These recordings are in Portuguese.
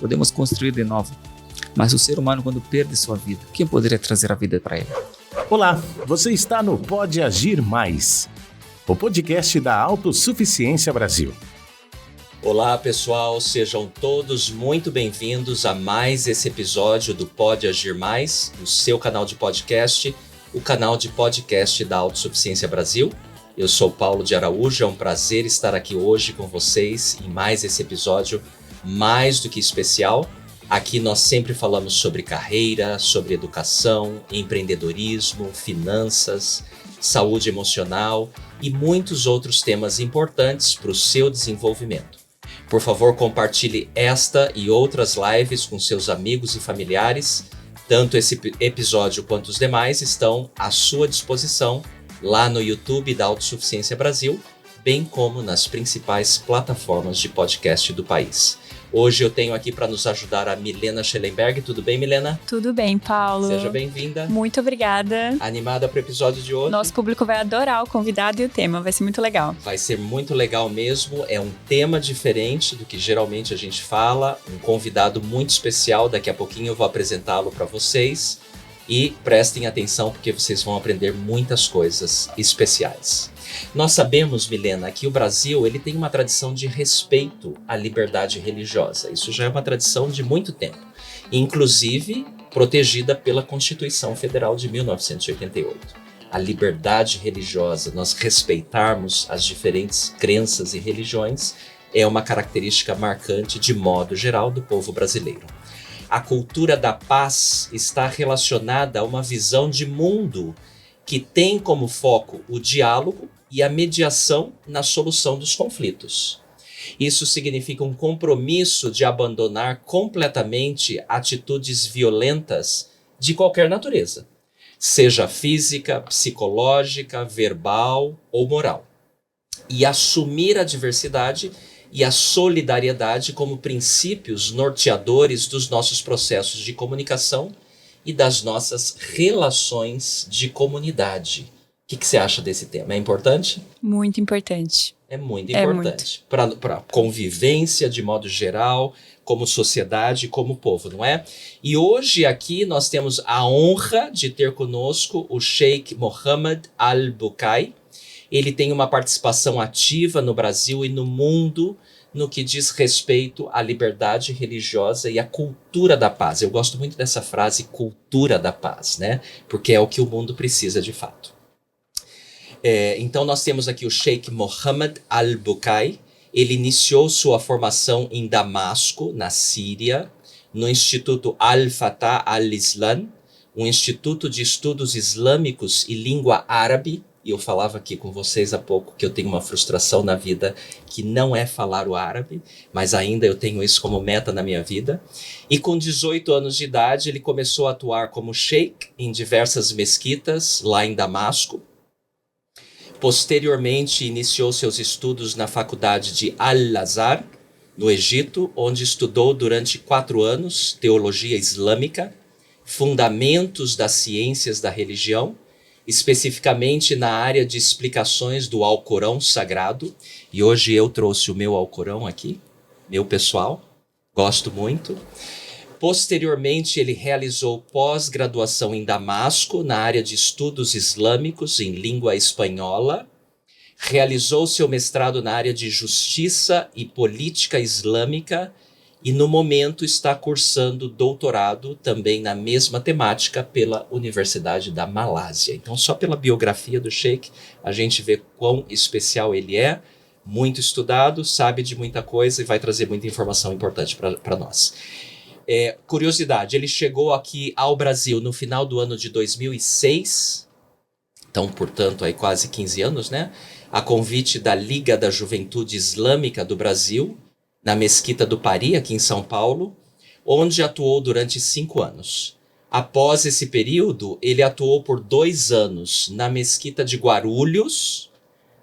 podemos construir de novo. Mas o ser humano, quando perde sua vida, quem poderia trazer a vida para ele? Olá, você está no Pode Agir Mais, o podcast da Autossuficiência Brasil. Olá pessoal, sejam todos muito bem-vindos a mais esse episódio do Pode Agir Mais, o seu canal de podcast, o canal de podcast da Autossuficiência Brasil. Eu sou Paulo de Araújo, é um prazer estar aqui hoje com vocês em mais esse episódio mais do que especial. Aqui nós sempre falamos sobre carreira, sobre educação, empreendedorismo, finanças, saúde emocional e muitos outros temas importantes para o seu desenvolvimento. Por favor, compartilhe esta e outras lives com seus amigos e familiares. Tanto esse episódio quanto os demais estão à sua disposição lá no YouTube da Autossuficiência Brasil, bem como nas principais plataformas de podcast do país. Hoje eu tenho aqui para nos ajudar a Milena Schellenberg. Tudo bem, Milena? Tudo bem, Paulo. Seja bem-vinda. Muito obrigada. Animada para o episódio de hoje? Nosso público vai adorar o convidado e o tema, vai ser muito legal. Vai ser muito legal mesmo, é um tema diferente do que geralmente a gente fala, um convidado muito especial, daqui a pouquinho eu vou apresentá-lo para vocês e prestem atenção porque vocês vão aprender muitas coisas especiais. Nós sabemos, Milena, que o Brasil ele tem uma tradição de respeito à liberdade religiosa. Isso já é uma tradição de muito tempo, inclusive protegida pela Constituição Federal de 1988. A liberdade religiosa, nós respeitarmos as diferentes crenças e religiões, é uma característica marcante, de modo geral, do povo brasileiro. A cultura da paz está relacionada a uma visão de mundo que tem como foco o diálogo e a mediação na solução dos conflitos. Isso significa um compromisso de abandonar completamente atitudes violentas de qualquer natureza, seja física, psicológica, verbal ou moral, e assumir a diversidade e a solidariedade como princípios norteadores dos nossos processos de comunicação e das nossas relações de comunidade. O que você acha desse tema? É importante? Muito importante. É muito importante. Para a convivência de modo geral, como sociedade, como povo, não é? E hoje aqui nós temos a honra de ter conosco o Sheikh Mohammed Al-Bukai. Ele tem uma participação ativa no Brasil e no mundo no que diz respeito à liberdade religiosa e à cultura da paz. Eu gosto muito dessa frase, cultura da paz, né? Porque é o que o mundo precisa de fato. Então nós temos aqui o Sheikh Mohammed Al-Bukai. Ele iniciou sua formação em Damasco, na Síria, no Instituto Al-Fatah Al-Islam, um instituto de estudos islâmicos e língua árabe. E eu falava aqui com vocês há pouco que eu tenho uma frustração na vida que não é falar o árabe, mas ainda eu tenho isso como meta na minha vida. E com 18 anos de idade ele começou a atuar como sheikh em diversas mesquitas lá em Damasco. Posteriormente iniciou seus estudos na faculdade de Al-Azhar, no Egito, onde estudou durante 4 anos teologia islâmica, fundamentos das ciências da religião, especificamente na área de explicações do Alcorão Sagrado. E hoje eu trouxe o meu Alcorão aqui, meu pessoal, gosto muito. Posteriormente, ele realizou pós-graduação em Damasco, na área de estudos islâmicos em língua espanhola. Realizou seu mestrado na área de justiça e política islâmica e, no momento, está cursando doutorado também na mesma temática pela Universidade da Malásia. Então, só pela biografia do Sheikh, a gente vê quão especial ele é, muito estudado, sabe de muita coisa e vai trazer muita informação importante para nós. Curiosidade, ele chegou aqui ao Brasil no final do ano de 2006, então, portanto, aí quase 15 anos, né? A convite da Liga da Juventude Islâmica do Brasil, na Mesquita do Pari, aqui em São Paulo, onde atuou durante 5 anos. Após esse período, ele atuou por 2 anos na Mesquita de Guarulhos,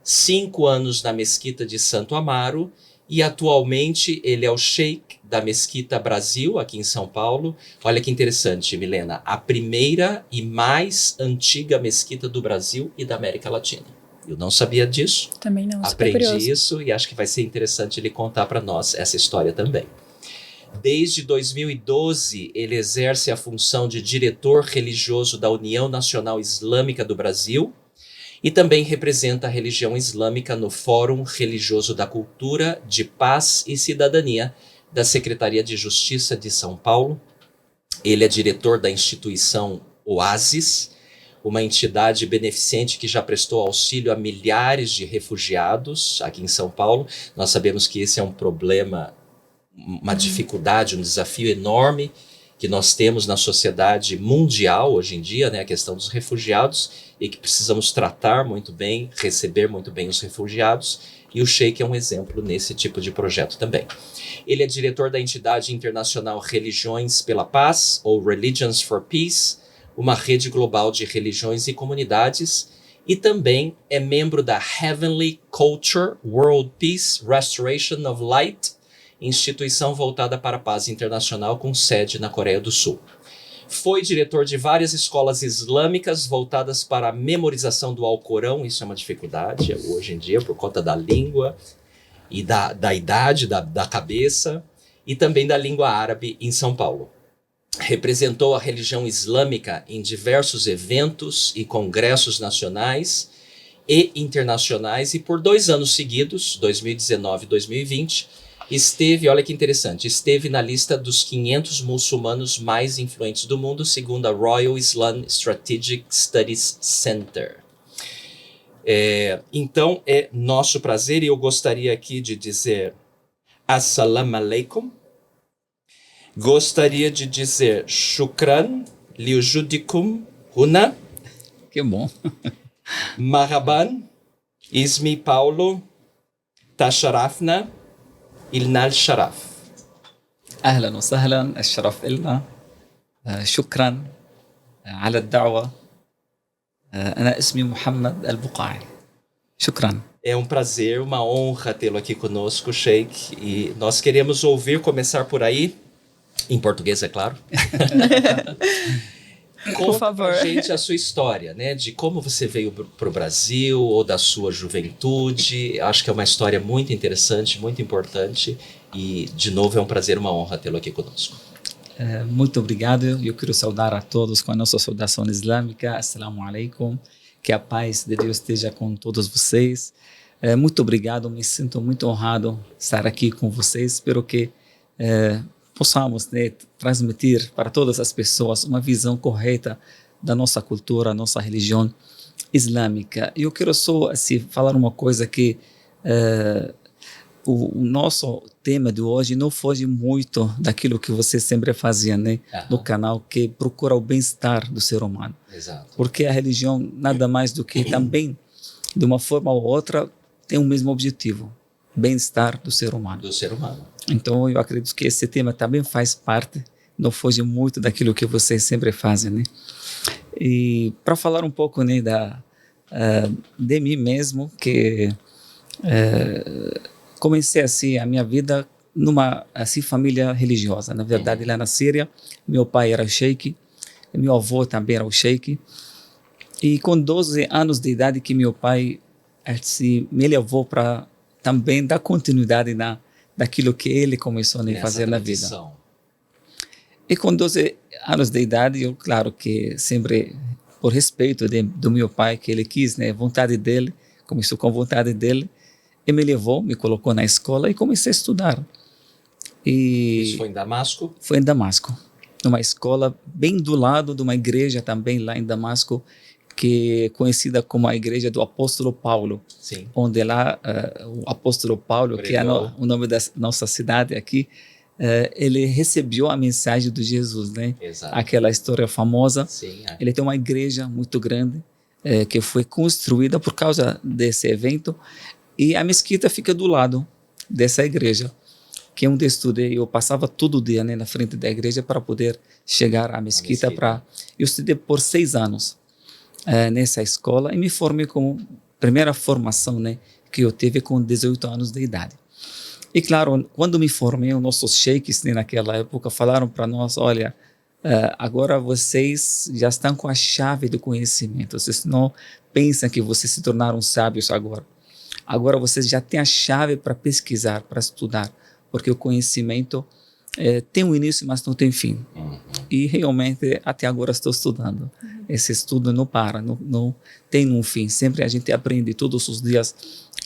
5 anos na Mesquita de Santo Amaro, e atualmente ele é o Sheikh da Mesquita Brasil, aqui em São Paulo. Olha que interessante, Milena, a primeira e mais antiga mesquita do Brasil e da América Latina. Eu não sabia disso. Também não, aprendi isso e acho que vai ser interessante ele contar para nós essa história também. Desde 2012, ele exerce a função de diretor religioso da União Nacional Islâmica do Brasil e também representa a religião islâmica no Fórum Religioso da Cultura, de Paz e Cidadania da Secretaria de Justiça de São Paulo. Ele é diretor da instituição Oasis, uma entidade beneficente que já prestou auxílio a milhares de refugiados aqui em São Paulo. Nós sabemos que esse é um problema, uma dificuldade, um desafio enorme que nós temos na sociedade mundial hoje em dia, né, a questão dos refugiados, e que precisamos tratar muito bem, receber muito bem os refugiados, e o Sheikh é um exemplo nesse tipo de projeto também. Ele é diretor da entidade internacional Religiões pela Paz, ou Religions for Peace, uma rede global de religiões e comunidades, e também é membro da Heavenly Culture World Peace Restoration of Light, instituição voltada para a paz internacional com sede na Coreia do Sul. Foi diretor de várias escolas islâmicas voltadas para a memorização do Alcorão. Isso é uma dificuldade hoje em dia por conta da língua e da idade, da cabeça, e também da língua árabe em São Paulo. Representou a religião islâmica em diversos eventos e congressos nacionais e internacionais, e por 2 anos seguidos, 2019 e 2020, esteve, olha que interessante, esteve na lista dos 500 muçulmanos mais influentes do mundo, segundo a Royal Islam Strategic Studies Center. Então, é nosso prazer, e eu gostaria aqui de dizer Assalamu alaikum. Gostaria de dizer Shukran liujudikum huna. Que bom. Marhaban, Ismi Paulo, Tasharafna, إلنا الشرف. أهلا وسهلا، الشرف إلنا. شكرا على الدعوة. أنا اسمي محمد البقاعي. شكرا. É um prazer, uma honra tê-lo aqui conosco, Sheikh. E nós queremos começar por aí, em português, é claro. Por favor. Conta pra gente a sua história, né? De como você veio para o Brasil, ou da sua juventude. Acho que é uma história muito interessante, muito importante. E, de novo, é um prazer, uma honra tê-lo aqui conosco. Muito obrigado. Eu quero saudar a todos com a nossa saudação islâmica. Assalamu alaikum. Que a paz de Deus esteja com todos vocês. Muito obrigado. Me sinto muito honrado estar aqui com vocês. Espero que possamos, né, transmitir para todas as pessoas uma visão correta da nossa cultura, nossa religião islâmica. Eu quero só assim, falar uma coisa que o nosso tema de hoje não foge muito daquilo que você sempre fazia, né, no canal, que procura o bem-estar do ser humano. Exato. Porque a religião nada mais do que também, de uma forma ou outra, tem o mesmo objetivo, bem-estar do ser humano. Do ser humano. Então, eu acredito que esse tema também faz parte, não foge muito daquilo que vocês sempre fazem, né? E para falar um pouco, né, de mim mesmo, que comecei assim a minha vida numa assim família religiosa. Na verdade, lá na Síria, meu pai era o sheik, meu avô também era o sheik. E com 12 anos de idade que meu pai assim, me levou para também dar continuidade daquilo que ele começou a fazer na vida. E com 12 anos de idade, eu, claro que sempre, por respeito do meu pai, que ele quis, né, vontade dele, começou com vontade dele, e me levou, me colocou na escola e comecei a estudar. Isso foi em Damasco? Foi em Damasco, numa escola bem do lado de uma igreja também lá em Damasco, que é conhecida como a Igreja do Apóstolo Paulo. Sim. Onde lá o Apóstolo Paulo, que é o nome da nossa cidade aqui, ele recebeu a mensagem de Jesus, né? Exato. Aquela história famosa. Sim, Ele tem uma igreja muito grande que foi construída por causa desse evento, e a mesquita fica do lado dessa igreja, que é onde eu estudei. Eu passava todo dia, né, na frente da igreja para poder chegar à mesquita. Eu estudei por 6 anos nessa escola e me formei como primeira formação, né, que eu tive com 18 anos de idade. E claro, quando me formei, os nossos sheiks, né, naquela época falaram para nós, olha, agora vocês já estão com a chave do conhecimento, vocês não pensam que vocês se tornaram sábios agora vocês já têm a chave para pesquisar, para estudar, porque o conhecimento tem um início, mas não tem fim. E realmente até agora estou estudando. Esse estudo não para, não tem um fim. Sempre a gente aprende, todos os dias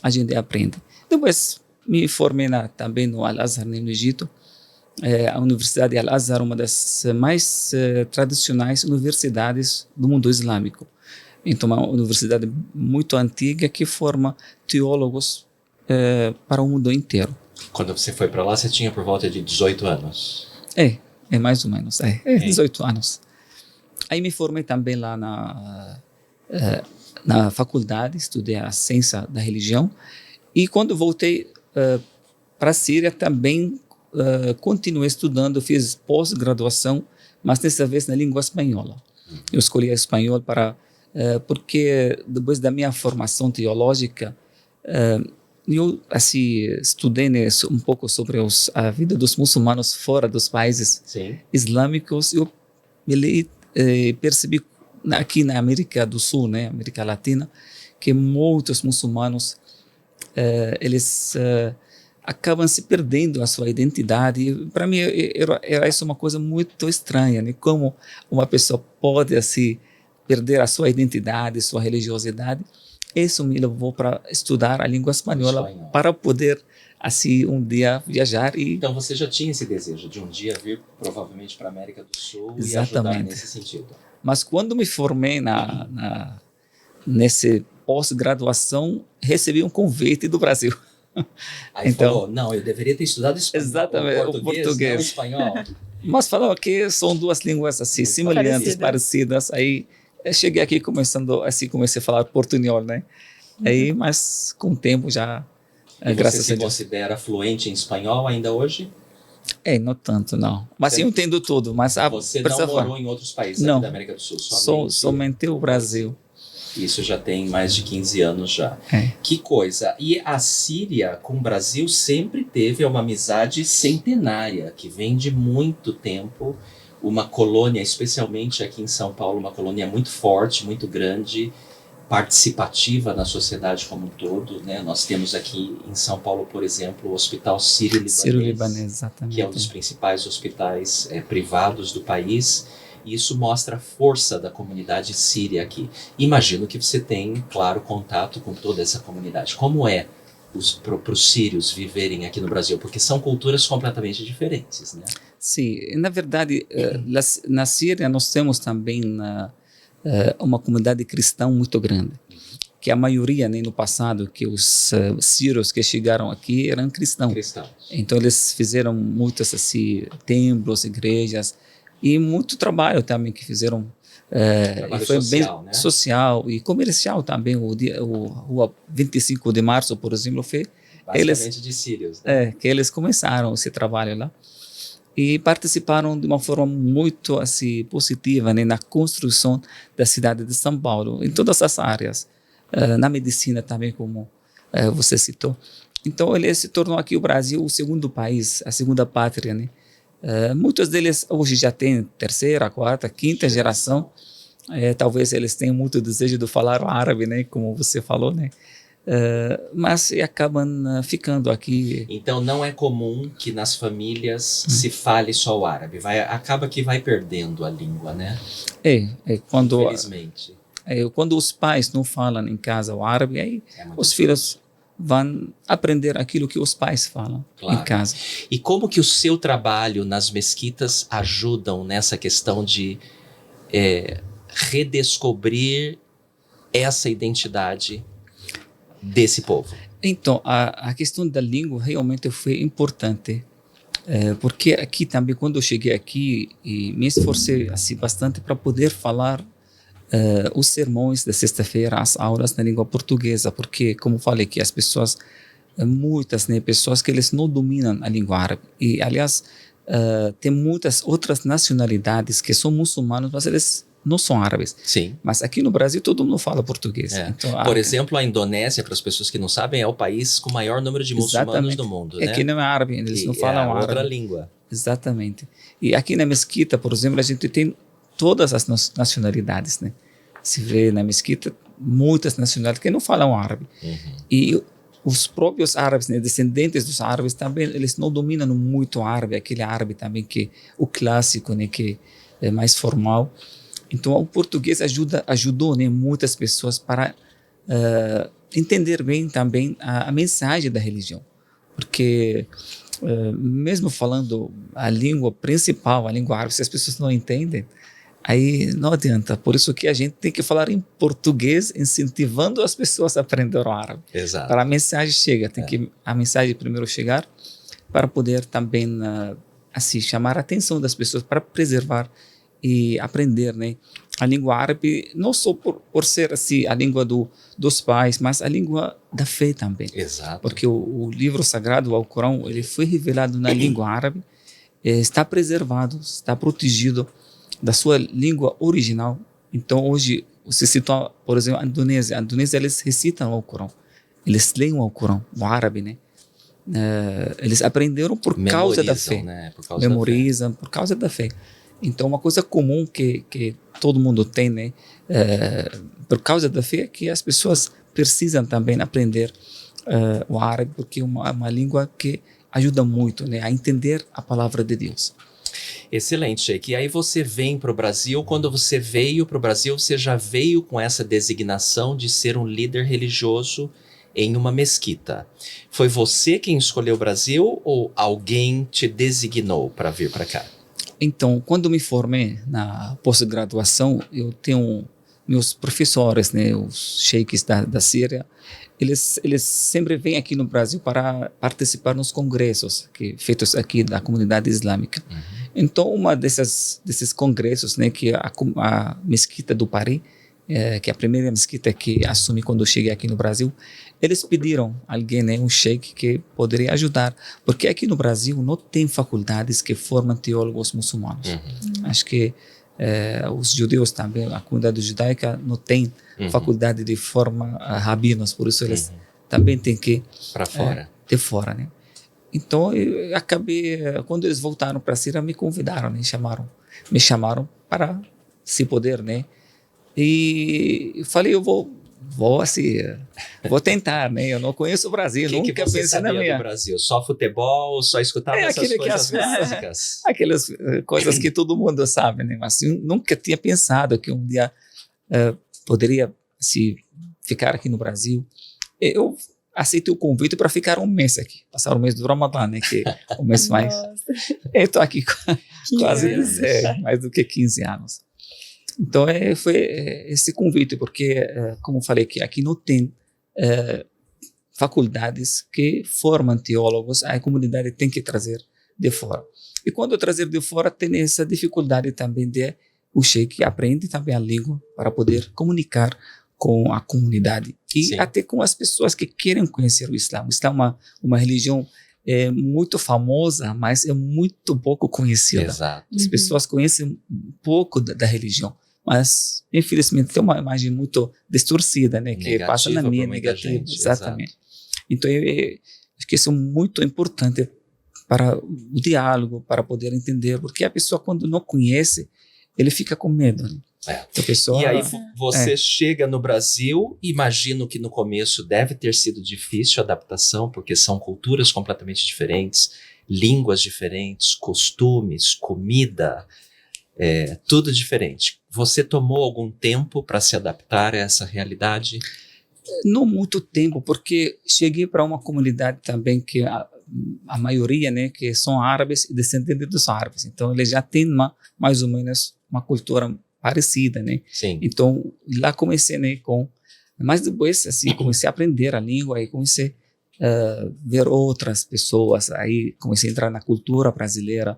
a gente aprende. Depois me formei também no Al-Azhar, no Egito. A Universidade de Al-Azhar é uma das mais tradicionais universidades do mundo islâmico. Então, uma universidade muito antiga que forma teólogos para o mundo inteiro. Quando você foi para lá, você tinha por volta de 18 anos. É mais ou menos, 18 anos. Aí me formei também lá na faculdade, estudei a ciência da religião, e quando voltei para a Síria também continuei estudando, fiz pós-graduação, mas dessa vez na língua espanhola. Eu escolhi a espanhol porque depois da minha formação teológica, eu estudei um pouco sobre a vida dos muçulmanos fora dos países islâmicos. Eu percebi aqui na América do Sul, né, América Latina, que muitos muçulmanos eles acabam se perdendo a sua identidade. Para mim era isso uma coisa muito estranha, né? Como uma pessoa pode assim perder a sua identidade, sua religiosidade. Isso me levou para estudar a língua espanhola para poder assim um dia viajar. Então você já tinha esse desejo de um dia vir provavelmente para a América do Sul e ajudar nesse sentido. Mas quando me formei nesse pós-graduação, recebi um convite do Brasil. Aí então, falou, não, eu deveria ter estudado espanhol, exatamente, o português. Não, espanhol. Mas falou que são duas línguas assim, semelhantes, parecidas. Aí cheguei aqui comecei a falar portunhol, né? Aí, mas com o tempo já, graças a Deus. Você se considera fluente em espanhol ainda hoje? Não tanto, não. Mas eu entendo tudo. Mas você não morou em outros países da América do Sul? Somente o Brasil. Isso já tem mais de 15 anos já. Que coisa. E a Síria com o Brasil sempre teve uma amizade centenária, que vem de muito tempo. Uma colônia, especialmente aqui em São Paulo, uma colônia muito forte, muito grande, participativa na sociedade como um todo, né? Nós temos aqui em São Paulo, por exemplo, o Hospital Sírio-Libanês, exatamente, que é um dos principais hospitais privados do país. E isso mostra a força da comunidade síria aqui. Imagino que você tem, claro, contato com toda essa comunidade. Como é para os sírios viverem aqui no Brasil? Porque são culturas completamente diferentes, né? Sim, na verdade, na Síria nós temos também uma comunidade cristã muito grande, que a maioria, né, no passado, que os sírios que chegaram aqui eram cristãos. Então eles fizeram muitos assim, templos, igrejas, e muito trabalho também que fizeram. Trabalho foi social, bem né? Social e comercial também. O Rua 25 de Março, por exemplo, foi basicamente de sírios, né? Que eles começaram esse trabalho lá e participaram de uma forma muito assim positiva, né, na construção da cidade de São Paulo, em todas as áreas, na medicina também, como você citou. Então ele se tornou aqui o Brasil o segundo país, a segunda pátria, né? Muitos deles hoje já têm terceira, quarta, quinta geração. Talvez eles tenham muito desejo de falar o árabe, né, como você falou, né? Mas acabam ficando aqui. Então não é comum que nas famílias se fale só o árabe. Acaba que vai perdendo a língua, né? Quando, infelizmente. Quando os pais não falam em casa o árabe, aí os filhos vão aprender aquilo que os pais falam em casa. E como que o seu trabalho nas mesquitas ajudam nessa questão de redescobrir essa identidade desse povo? Então, a questão da língua realmente foi importante, porque aqui também, quando eu cheguei aqui, me esforcei assim, bastante para poder falar os sermões de sexta-feira, as aulas na língua portuguesa, porque, como falei, que as pessoas, muitas pessoas que eles não dominam a língua árabe. E, aliás, tem muitas outras nacionalidades que são muçulmanos, mas eles não são árabes. Sim. Mas aqui no Brasil todo mundo fala português. Então, por exemplo, a Indonésia, para as pessoas que não sabem, é o país com o maior número de muçulmanos do mundo. Né? Que não é árabe, eles não falam árabe. É outra língua. Exatamente. E aqui na mesquita, por exemplo, a gente tem todas as nacionalidades, né? Se vê na mesquita muitas nacionalidades que não falam árabe. E os próprios árabes, né, descendentes dos árabes também, eles não dominam muito o árabe, aquele árabe também que o clássico, né, que é mais formal. Então o português ajudou, né, muitas pessoas para entender bem também a mensagem da religião, porque mesmo falando a língua principal, a língua árabe, se as pessoas não entendem, aí não adianta. Por isso que a gente tem que falar em português, incentivando as pessoas a aprender o árabe. Exato. Para a mensagem chegar, tem que a mensagem primeiro chegar, para poder também assim chamar a atenção das pessoas, para preservar e aprender, né, a língua árabe, não só por ser assim a língua dos pais, mas a língua da fé também. Exato. Porque o livro sagrado, o Alcorão, ele foi revelado na língua árabe, está preservado, está protegido da sua língua original. Então hoje você citou, por exemplo, a Indonésia. Eles recitam o Alcorão, eles leem o Alcorão, o árabe, né? Eles aprenderam por causa da fé, né? Por causa memorizam por causa da fé. Então uma coisa comum que todo mundo tem, né? Por causa da fé, que as pessoas precisam também aprender o árabe, porque é uma língua que ajuda muito, né, a entender a palavra de Deus. Excelente, Sheikh. E aí você vem para o Brasil. Quando você veio para o Brasil, você já veio com essa designação de ser um líder religioso em uma mesquita. Foi você quem escolheu o Brasil ou alguém te designou para vir para cá? Então, quando me formei na pós-graduação, eu tenho meus professores, né, os sheiks da Síria, eles sempre vêm aqui no Brasil para participar nos congressos feitos aqui da comunidade islâmica. Então, desses congressos, né, que a mesquita do Paris, que é a primeira mesquita que assumi quando eu cheguei aqui no Brasil, eles pediram alguém, né, um sheik que poderia ajudar, porque aqui no Brasil não tem faculdades que formam teólogos muçulmanos. Acho que os judeus também, a comunidade judaica não tem faculdade de formar rabinos, por isso eles também têm que para fora. De fora, né? Então eu acabei, quando eles voltaram para a Síria, me convidaram, né? Me chamaram para se poder, né? E eu falei, eu vou assim, vou tentar, né? Eu não conheço o Brasil, Que nunca você pensei na sabia minha. do Brasil? Só futebol, só escutava essas coisas básicas? Aquelas coisas que todo mundo sabe, né? Mas eu nunca tinha pensado que um dia poderia assim, ficar aqui no Brasil. Eu aceitei o convite para ficar um mês aqui, passar o mês do Ramadã, né? Que é o mês mais. Eu estou aqui quase mais do que 15 anos. Então foi esse convite, porque, como eu falei, que aqui não tem faculdades que formam teólogos, a comunidade tem que trazer de fora. E quando trazer de fora, tem essa dificuldade também de o sheik aprende também a língua para poder comunicar com a comunidade e Sim. até com as pessoas que querem conhecer o Islã. O Islã é uma religião muito famosa, mas é muito pouco conhecida. Exato. As pessoas conhecem pouco da religião, mas infelizmente tem uma imagem muito distorcida, né, que Negativa passa na mídia, por muita negativa, gente, exatamente. Então acho que isso é muito importante para o diálogo, para poder entender, porque a pessoa quando não conhece, ele fica com medo, né? A pessoa, E aí você chega no Brasil, imagino que no começo deve ter sido difícil a adaptação, porque são culturas completamente diferentes, línguas diferentes, costumes, comida, tudo diferente. Você tomou algum tempo para se adaptar a essa realidade? Não muito tempo, porque cheguei para uma comunidade também que a maioria, né, que são árabes e descendentes dos árabes. Então eles já têm mais ou menos uma cultura parecida, né? Sim. Então lá comecei, né, mas depois assim comecei a aprender a língua e comecei a ver outras pessoas, aí comecei a entrar na cultura brasileira.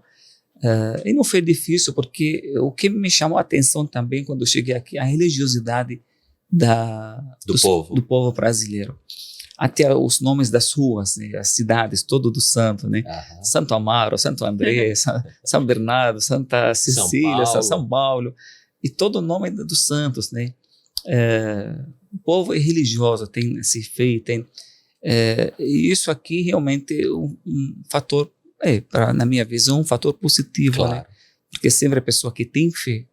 E não foi difícil, porque o que me chamou a atenção também quando eu cheguei aqui, a religiosidade do povo brasileiro. Até os nomes das ruas, né, as cidades, todo do santo, né? Santo Amaro, Santo André, São Bernardo, Santa Cecília, São Paulo, e todo o nome dos santos, né? O povo é religioso, tem esse fé, e isso aqui realmente é um fator, na minha visão, um fator positivo, claro, né? Porque sempre a pessoa que tem fé,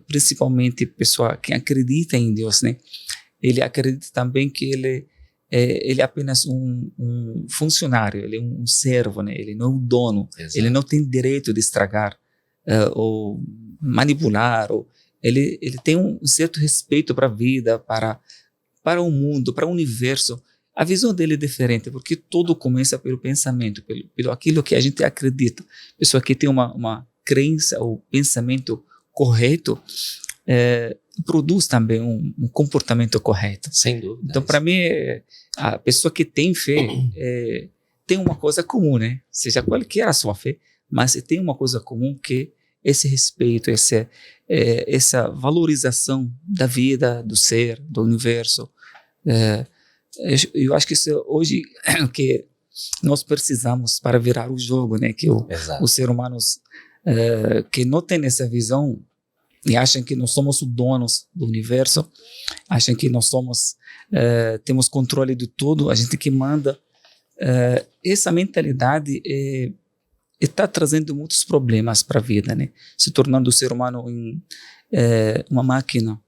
principalmente pessoa que acredita em Deus, né? Ele acredita também que ele ele é apenas um funcionário, ele é um servo, né? Ele não é o dono, Exato. ele não tem direito de estragar ou manipular. Ele tem um certo respeito para a vida, para o mundo, para o universo. A visão dele é diferente, porque tudo começa pelo pensamento, pelo aquilo que a gente acredita. Pessoa que tem uma crença ou pensamento correto, produz também um comportamento correto. Sem dúvida. Então, para mim, a pessoa que tem fé tem uma coisa comum, né? Seja qualquer a sua fé, mas tem uma coisa comum que esse respeito, essa valorização da vida, do ser, do universo. Eu acho que isso hoje que nós precisamos para virar o jogo, né? Que os seres humanos que não têm essa visão e acham que nós somos os donos do universo, acham que nós temos controle de tudo, a gente que manda. Essa mentalidade está trazendo muitos problemas para a vida, né? Se tornando o ser humano uma máquina.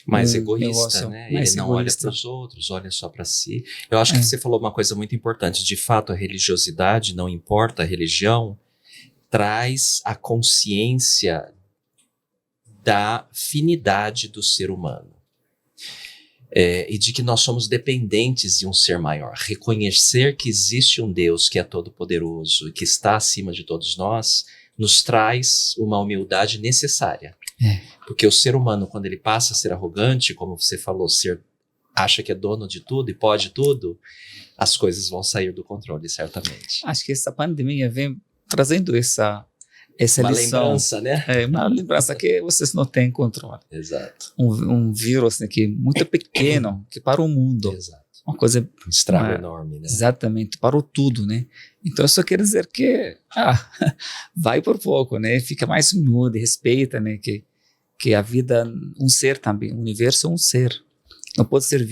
Mais egoísta, negócio, né? Mais Ele não egoísta. olha para os outros, olha só para si. Eu acho que você falou uma coisa muito importante. De fato, a religiosidade, não importa a religião, traz a consciência da finidade do ser humano. E de que nós somos dependentes de um ser maior. Reconhecer que existe um Deus que é todo-poderoso e que está acima de todos nós, nos traz uma humildade necessária. Porque o ser humano, quando ele passa a ser arrogante, como você falou, acha que é dono de tudo e pode tudo, as coisas vão sair do controle, certamente. Acho que essa pandemia vem trazendo essa Uma lição. lembrança, né? Uma lembrança que vocês não têm controle. Exato. Um vírus, né, que é muito pequeno, que para o mundo. Exato. Uma coisa Um estrago enorme, né? Exatamente, parou tudo, né? Então, isso quer dizer que vai por pouco, né? Fica mais humilde, respeita, né? Que a vida, um ser também, o universo é um ser. Não pode ser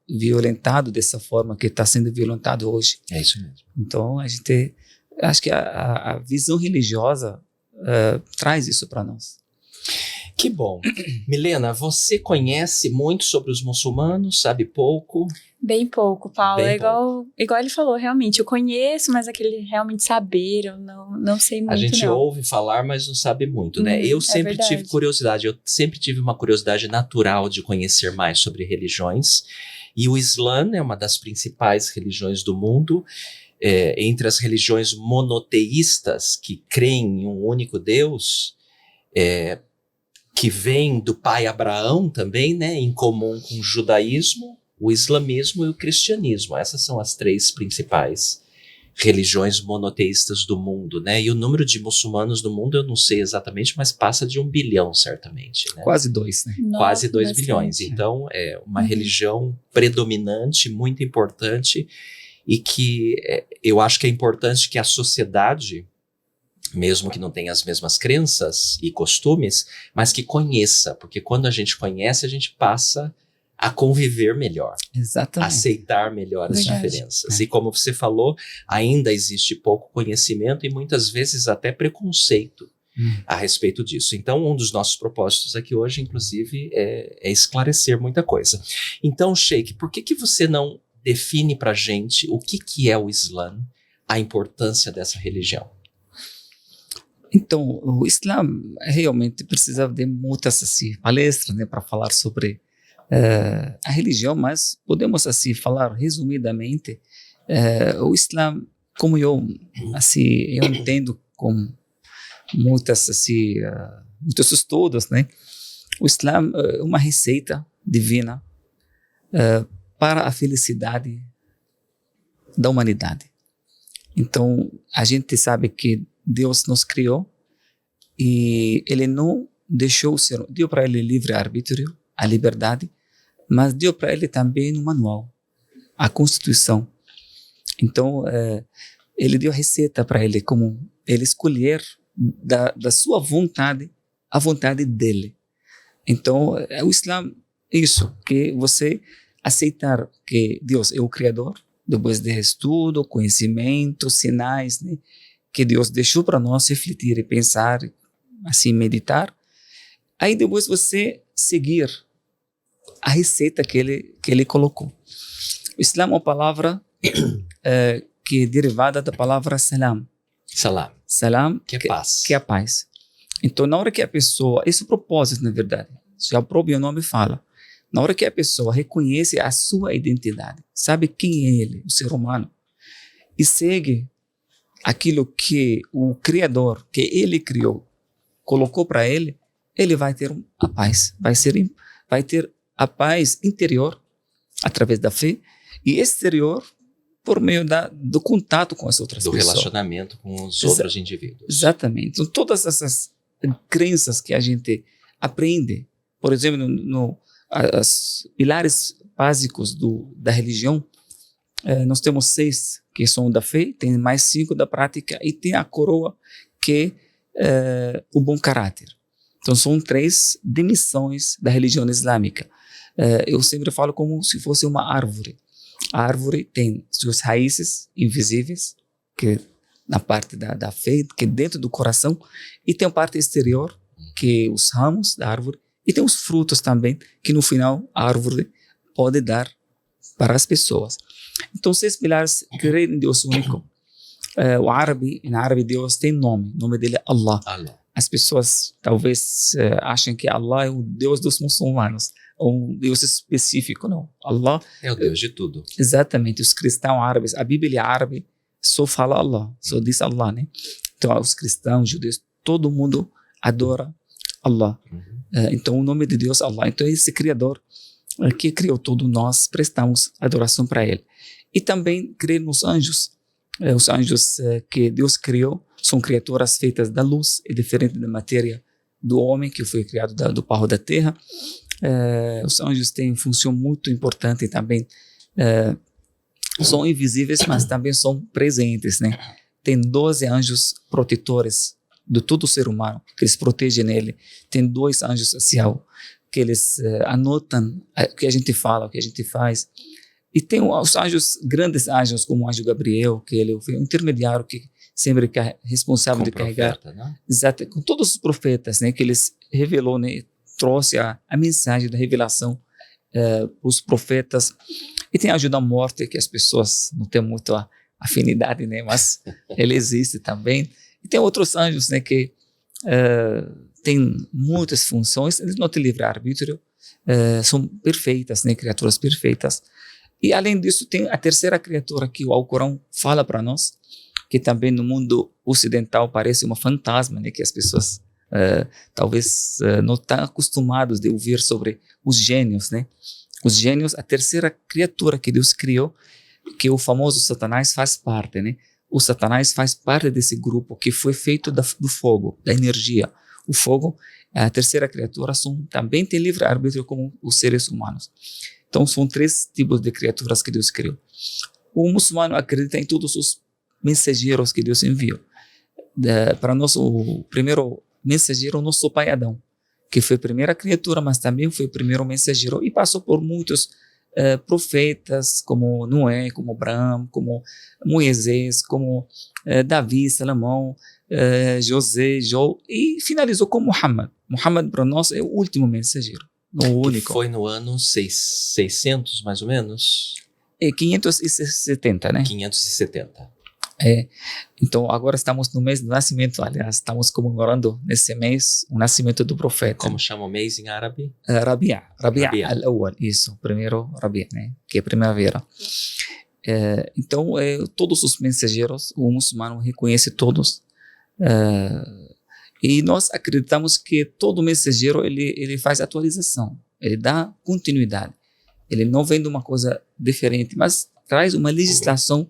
violentado dessa forma que está sendo violentado hoje. É isso mesmo. Então, acho que a visão religiosa traz isso para nós. Que bom. Milena, você conhece muito sobre os muçulmanos, sabe pouco? Bem pouco, Paulo. Bem Igual ele falou, realmente. Eu conheço, mas aquele realmente saber, eu não sei muito, A gente não. ouve falar, mas não sabe muito, né? Eu sempre verdade. tive curiosidade, eu sempre tive uma curiosidade natural de conhecer mais sobre religiões. E o Islã é uma das principais religiões do mundo. Entre as religiões monoteístas, que creem em um único Deus, que vem do pai Abraão também, né, em comum com o judaísmo, o islamismo e o cristianismo. Essas são as três principais religiões monoteístas do mundo, né? E o número de muçulmanos no mundo eu não sei exatamente, mas passa de 1 bilhão, certamente, né? Quase 2, né? Quase 2 bastante. bilhões. Então, é uma religião predominante, muito importante, e que eu acho que é importante que a sociedade, mesmo que não tenha as mesmas crenças e costumes, mas que conheça, porque quando a gente conhece, a gente passa a conviver melhor, Exatamente. aceitar melhor as Verdade. diferenças. E como você falou, ainda existe pouco conhecimento e muitas vezes até preconceito a respeito disso. Então, um dos nossos propósitos aqui hoje, inclusive, é esclarecer muita coisa. Então, Sheikh, por que você não define pra gente o que é o Islã, a importância dessa religião? Então, o Islã realmente precisa de muitas palestras, né, para falar sobre a religião, mas podemos falar resumidamente. O Islã, como eu entendo com muitos estudos, né, o Islã é uma receita divina para a felicidade da humanidade. Então, a gente sabe que Deus nos criou e Ele não deixou deu para Ele livre-arbítrio, a liberdade, mas deu para Ele também um manual, a Constituição. Então, Ele deu a receita para Ele, como Ele escolher da sua vontade, a vontade dEle. Então, o Islã é isso, que você aceitar que Deus é o Criador, depois de estudo, conhecimento, sinais, né, que Deus deixou para nós refletir e pensar, assim, meditar. Aí depois você seguir a receita que ele colocou. O Islã é uma palavra que é derivada da palavra salam. Salam, Salam, que é paz. que é a paz. Então, na hora que a pessoa... Esse é o propósito, na verdade. Já o próprio nome fala. Na hora que a pessoa reconhece a sua identidade, sabe quem é ele, o ser humano, e segue aquilo que o Criador, que ele criou, colocou para ele, ele vai ter a paz. Vai ter a paz interior, através da fé, e exterior, por meio do contato com as outras Do pessoas. relacionamento com os outros indivíduos. Exatamente. Então, todas essas crenças que a gente aprende, por exemplo, os pilares básicos da religião, nós temos 6 que são da fé, tem mais 5 da prática e tem a coroa que é o bom caráter. Então são 3 dimensões da religião islâmica. Eu sempre falo como se fosse uma árvore. A árvore tem suas raízes invisíveis, que na parte da fé, que é dentro do coração, e tem a parte exterior, que é os ramos da árvore, e tem os frutos também, que no final a árvore pode dar para as pessoas. Então, 6 pilares: crer em Deus único. Em árabe, Deus tem nome. O nome dele é Allah. Allah. As pessoas talvez achem que Allah é o Deus dos muçulmanos, ou um Deus específico. Não. Allah É o Deus de tudo. exatamente. Os cristãos árabes, a Bíblia árabe só fala Allah, só diz Allah, né? Então, os cristãos, os judeus, todo mundo adora Allah. Então, o nome de Deus é Allah. Então, esse Criador que criou tudo, nós prestamos adoração para Ele. E também crer nos anjos. Os anjos que Deus criou são criaturas feitas da luz, é diferente da matéria do homem, que foi criado do barro da terra. Os anjos têm função muito importante também. São invisíveis, mas também são presentes, né? Tem 12 anjos protetores de todo ser humano, que eles protegem ele. Tem 2 anjos social, que eles anotam o que a gente fala, o que a gente faz. E tem os anjos, grandes anjos, como o anjo Gabriel, que ele foi um intermediário que sempre é responsável de carregar. Né? Exato, com todos os profetas, né, que eles revelou, né, trouxe a mensagem da revelação para os profetas. E tem a anjo da morte, que as pessoas não têm muito afinidade, né, mas ele existe também. E tem outros anjos, né, que têm muitas funções, eles não têm livre-arbítrio, são perfeitas, né, criaturas perfeitas. E além disso, tem a terceira criatura que o Alcorão fala para nós, que também no mundo ocidental parece uma fantasma, né, que as pessoas talvez não estão acostumadas de ouvir sobre os gênios, né? Os gênios, a terceira criatura que Deus criou, que o famoso Satanás faz parte, né? O Satanás faz parte desse grupo que foi feito do fogo, da energia. O fogo, a terceira criatura, também tem livre-arbítrio como os seres humanos. Então, são 3 tipos de criaturas que Deus criou. O muçulmano acredita em todos os mensageiros que Deus enviou. Para nós, o primeiro mensageiro é o nosso pai Adão, que foi a primeira criatura, mas também foi o primeiro mensageiro e passou por muitos profetas, como Noé, como Abraão, como Moisés, como Davi, Salomão, José, Jó, e finalizou com Muhammad. Muhammad, para nós, é o último mensageiro. O único. Que foi no ano 600, mais ou menos? 570, né? 570. Então, agora estamos no mês do nascimento, aliás, estamos comemorando nesse mês o nascimento do profeta. Como chama o mês em árabe? Rabia al-Awwal, isso, primeiro Rabia, né? Que é primavera. Então, todos os mensageiros, o muçulmano reconhece todos. E nós acreditamos que todo mensageiro ele faz atualização, ele dá continuidade. Ele não vem de uma coisa diferente, mas traz uma legislação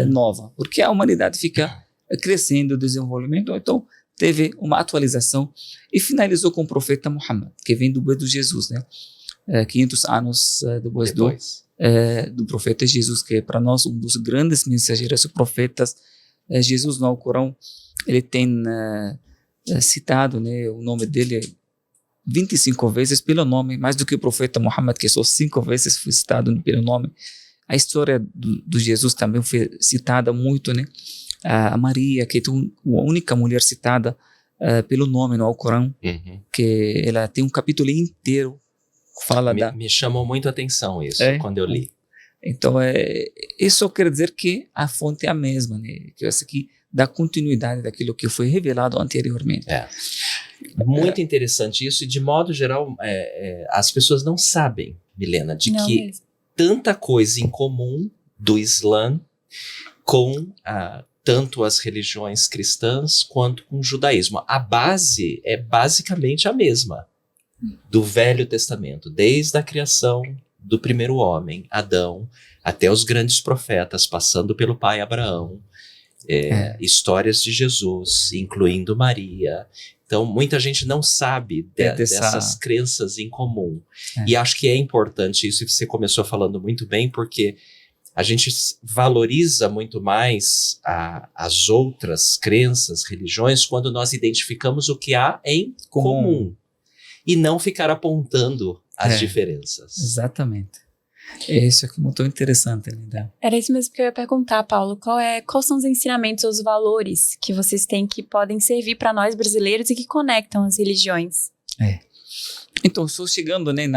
nova, porque a humanidade fica crescendo, desenvolvimento. Então teve uma atualização e finalizou com o profeta Muhammad, que vem depois de Jesus, né? 500 anos depois do profeta Jesus, que é para nós um dos grandes mensageiros, profetas. Jesus no Alcorão, ele tem citado, né, o nome dele 25 vezes pelo nome, mais do que o profeta Muhammad, que só 5 vezes foi citado pelo nome. A história do Jesus também foi citada muito, né? A Maria, que é a única mulher citada pelo nome no Alcorão, que ela tem um capítulo inteiro que fala me chamou muito a atenção isso, quando eu li. Então, isso quer dizer que a fonte é a mesma, né? Que essa aqui dá continuidade daquilo que foi revelado anteriormente. Muito interessante isso, e de modo geral, as pessoas não sabem, Milena, de Não que mesmo. tanta coisa em comum do Islã com tanto as religiões cristãs quanto com o judaísmo. A base é basicamente a mesma do Velho Testamento, desde a criação do primeiro homem, Adão, até os grandes profetas, passando pelo pai Abraão, histórias de Jesus, incluindo Maria. Então, muita gente não sabe dessas crenças em comum. E acho que é importante isso, e você começou falando muito bem, porque a gente valoriza muito mais as outras crenças, religiões, quando nós identificamos o que há em comum. E não ficar apontando as diferenças. Exatamente. Isso aqui é muito interessante, né? Era isso mesmo que eu ia perguntar, Paulo. Quais são os ensinamentos, os valores que vocês têm que podem servir para nós brasileiros e que conectam as religiões? Então, estou chegando, né,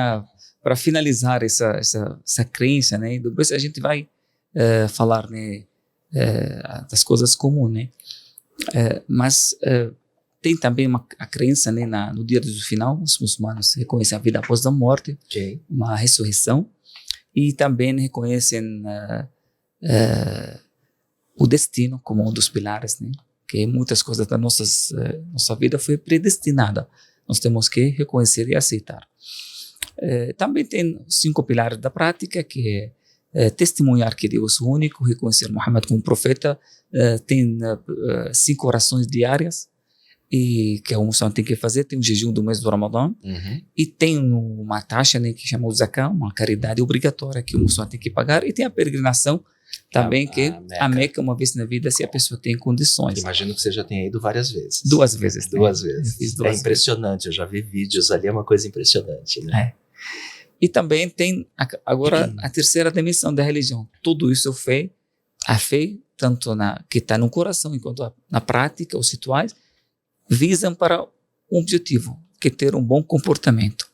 para finalizar essa crença, né? Depois a gente vai falar, né, das coisas comuns, né? Mas tem também a crença, né, no dia do final, os muçulmanos reconhecem a vida após a morte, uma ressurreição, e também reconhecem o destino como um dos pilares, né? Que muitas coisas da nossa vida foi predestinada. Nós temos que reconhecer e aceitar. Também tem 5 pilares da prática, que é testemunhar que Deus é o único, reconhecer Muhammad como profeta, tem 5 orações diárias, e que o muçulmano tem que fazer, tem o jejum do mês do Ramadã, e tem uma taxa, né, que chama o Zakah, uma caridade obrigatória que o muçulmano tem que pagar, e tem a peregrinação também, que a Meca, uma vez na vida, se a pessoa tem condições. Imagino que você já tenha ido várias vezes. 2 vezes. Né? 2 vezes. Duas vezes. Impressionante, eu já vi vídeos ali, é uma coisa impressionante, né? E também tem agora a terceira dimensão da religião. Tudo isso a fé, tanto que está no coração, enquanto na prática, os rituais, visam para um objetivo, que é ter um bom comportamento.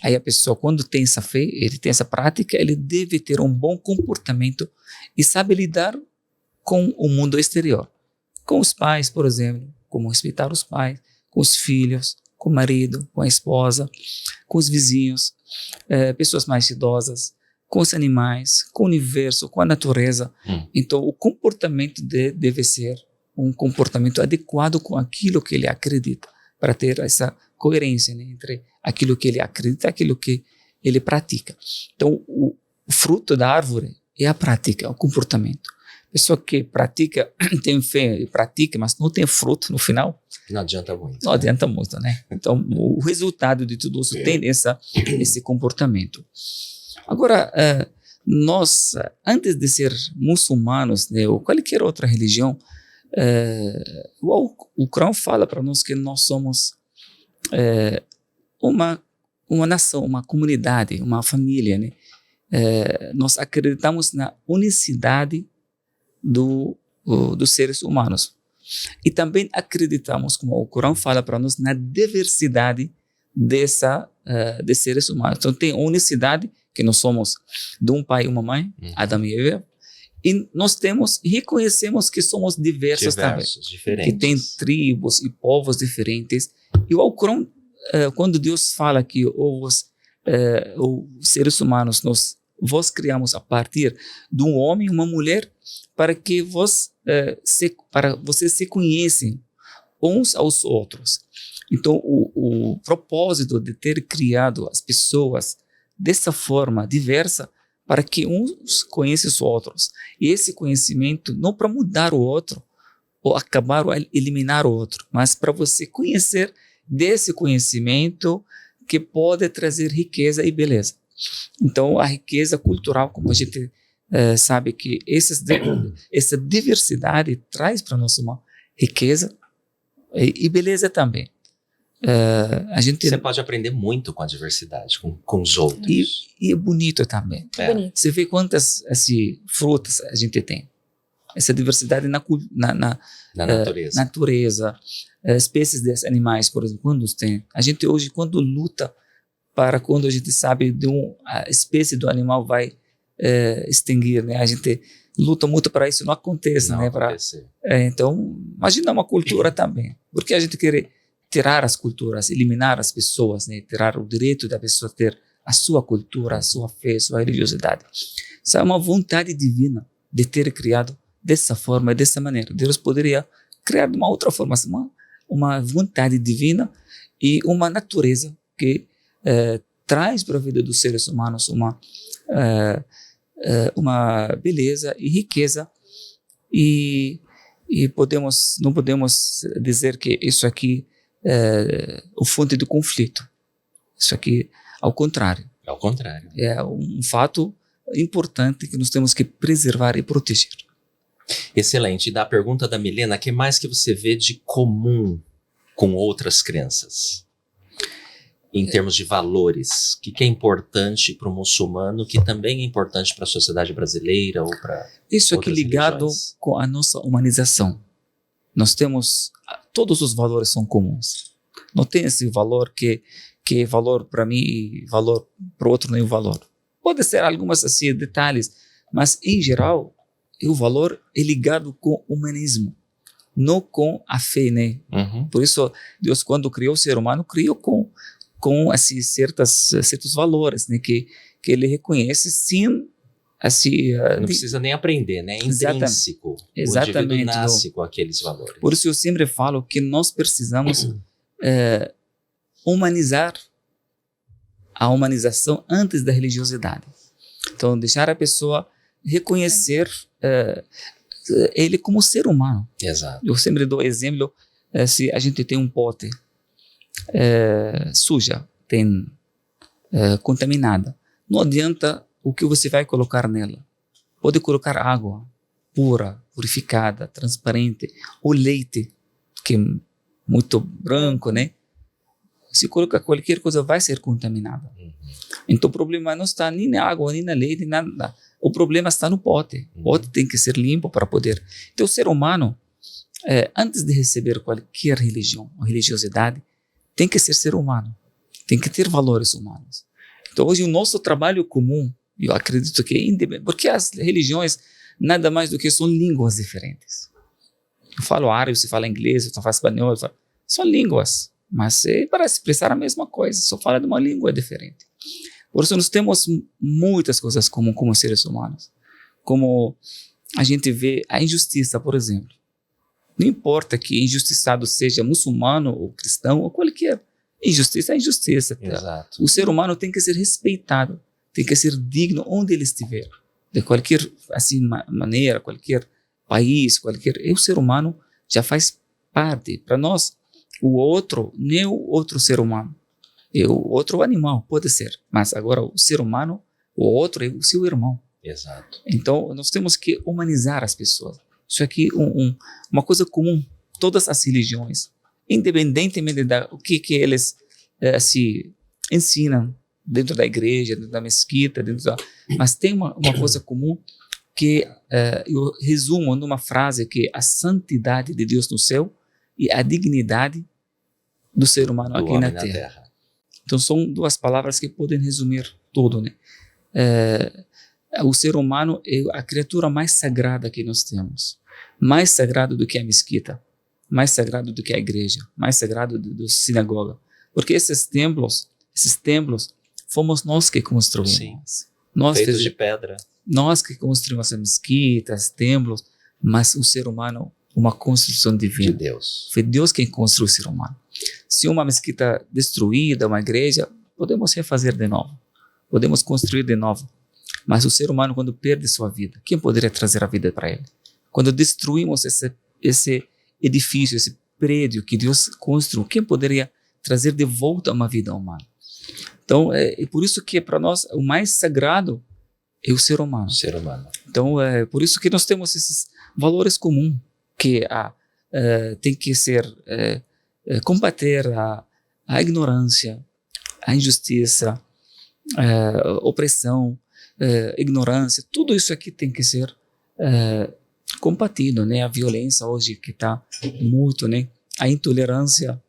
Aí a pessoa, quando tem essa fé, ele tem essa prática, ele deve ter um bom comportamento e sabe lidar com o mundo exterior. Com os pais, por exemplo, como respeitar os pais, com os filhos, com o marido, com a esposa, com os vizinhos, pessoas mais idosas, com os animais, com o universo, com a natureza. Então, o comportamento deve ser um comportamento adequado com aquilo que ele acredita, para ter essa coerência, né, entre aquilo que ele acredita e aquilo que ele pratica. Então, o fruto da árvore é a prática, é o comportamento. A pessoa que pratica, tem fé e pratica, mas não tem fruto no final, não adianta muito. Não adianta muito, né? Então, o resultado de tudo isso tem esse comportamento. Agora, nós, antes de ser muçulmanos, né, ou qualquer outra religião, o Corão fala para nós que nós somos uma nação, uma comunidade, uma família, né? Nós acreditamos na unicidade dos seres humanos. E também acreditamos, como o Corão fala para nós, na diversidade de seres humanos. Então tem unicidade, que nós somos de um pai e uma mãe, Adão e Eva, e nós reconhecemos que somos diversos também. Diferentes. Que tem tribos e povos diferentes. E o Corão, quando Deus fala que os seres humanos, vós criamos a partir de um homem e uma mulher, para que vocês se conhecem uns aos outros. Então, o propósito de ter criado as pessoas dessa forma diversa, para que uns conheçam os outros. E esse conhecimento não para mudar o outro, ou acabar ou eliminar o outro, mas para você conhecer desse conhecimento que pode trazer riqueza e beleza. Então, a riqueza cultural, como a gente sabe que essa diversidade traz para nós uma riqueza e beleza também. Você pode aprender muito com a diversidade, com os outros. E é bonito também. Bonito. Você vê quantas frutas a gente tem. Essa diversidade na natureza. Espécies desses animais, por exemplo, quando tem. A gente hoje, quando luta quando a gente sabe de uma espécie do animal vai extinguir, né? A gente luta muito para isso não aconteça, Não né? acontecer. Então, imagina uma cultura também. Porque a gente quer tirar as culturas, eliminar as pessoas, né? Tirar o direito da pessoa ter a sua cultura, a sua fé, a sua religiosidade. Isso é uma vontade divina de ter criado dessa forma, dessa maneira. Deus poderia criar de uma outra forma, uma vontade divina e uma natureza que traz para a vida dos seres humanos uma beleza e riqueza, e não podemos dizer que isso aqui é o fonte do conflito. Isso aqui, ao contrário, Ao contrário. é um fato importante que nós temos que preservar e proteger. Excelente. E da pergunta da Milena, o que mais que você vê de comum com outras crenças? Em termos de valores, o que é importante para o muçulmano, que também é importante para a sociedade brasileira ou para Isso aqui outras ligado religiões? com a nossa humanização. Nós temos, todos os valores são comuns. Não tem esse valor que é valor para mim e valor para o outro nem o valor. Pode ser algumas assim detalhes, mas em geral o valor é ligado com o humanismo, não com a fé, né? Uhum. Por isso Deus, quando criou o ser humano, criou com assim certos valores, né, que ele reconhece, sim, assim. Não precisa nem aprender, né? É Exatamente. intrínseco. O Exatamente. indivíduo nasce com aqueles valores. Por isso eu sempre falo que nós precisamos humanizar a humanização antes da religiosidade. Então, deixar a pessoa reconhecer ele como ser humano. Exato. Eu sempre dou exemplo, se a gente tem um pote suja, contaminada, não adianta o que você vai colocar nela. Pode colocar água pura, purificada, transparente, ou leite, que é muito branco, né? Se colocar qualquer coisa, vai ser contaminada. Uhum. Então o problema não está nem na água, nem na leite, nada. O problema está no pote. O pote tem que ser limpo para poder. Então o ser humano, antes de receber qualquer religião ou religiosidade, tem que ser humano. Tem que ter valores humanos. Então hoje o nosso trabalho comum, eu acredito que é independente, porque as religiões nada mais do que são línguas diferentes. Eu falo árabe, você fala inglês, eu falo espanhol, são línguas, mas para expressar a mesma coisa, só fala de uma língua diferente. Por isso nós temos muitas coisas comuns como seres humanos. Como a gente vê a injustiça, por exemplo. Não importa que injustiçado seja muçulmano ou cristão ou qualquer injustiça, é injustiça. Tá? Exato. O ser humano tem que ser respeitado, tem que ser digno onde ele estiver. De qualquer assim, maneira, qualquer país, o ser humano já faz parte. Para nós, o outro, nem o outro ser humano. O outro animal, pode ser. Mas agora o ser humano, o outro é o seu irmão. Exato. Então, nós temos que humanizar as pessoas. Isso aqui é uma coisa comum. Todas as religiões, independentemente do que eles se ensinam dentro da igreja, dentro da mesquita, mas tem uma coisa comum que eu resumo numa frase que é a santidade de Deus no céu e a dignidade do ser humano Do aqui homem na terra. Então são duas palavras que podem resumir tudo, né? O ser humano é a criatura mais sagrada que nós temos, mais sagrado do que a mesquita, mais sagrado do que a igreja, mais sagrado do que a sinagoga, porque esses templos fomos nós que construímos. Sim. Nós Feitos de pedra. Nós que construímos as mesquitas, templos, mas o ser humano, uma construção divina. De Deus. Foi Deus quem construiu o ser humano. Se uma mesquita destruída, uma igreja, podemos refazer de novo. Podemos construir de novo. Mas o ser humano, quando perde sua vida, quem poderia trazer a vida para ele? Quando destruímos esse edifício, esse prédio que Deus construiu, quem poderia trazer de volta uma vida humana? Então, é por isso que para nós o mais sagrado é o ser humano. O ser humano. Então, é por isso que nós temos esses valores comuns, que tem que ser combater a ignorância, a injustiça, a opressão, ignorância, tudo isso aqui tem que ser combatido, né? A violência hoje que está muito, né? A intolerância,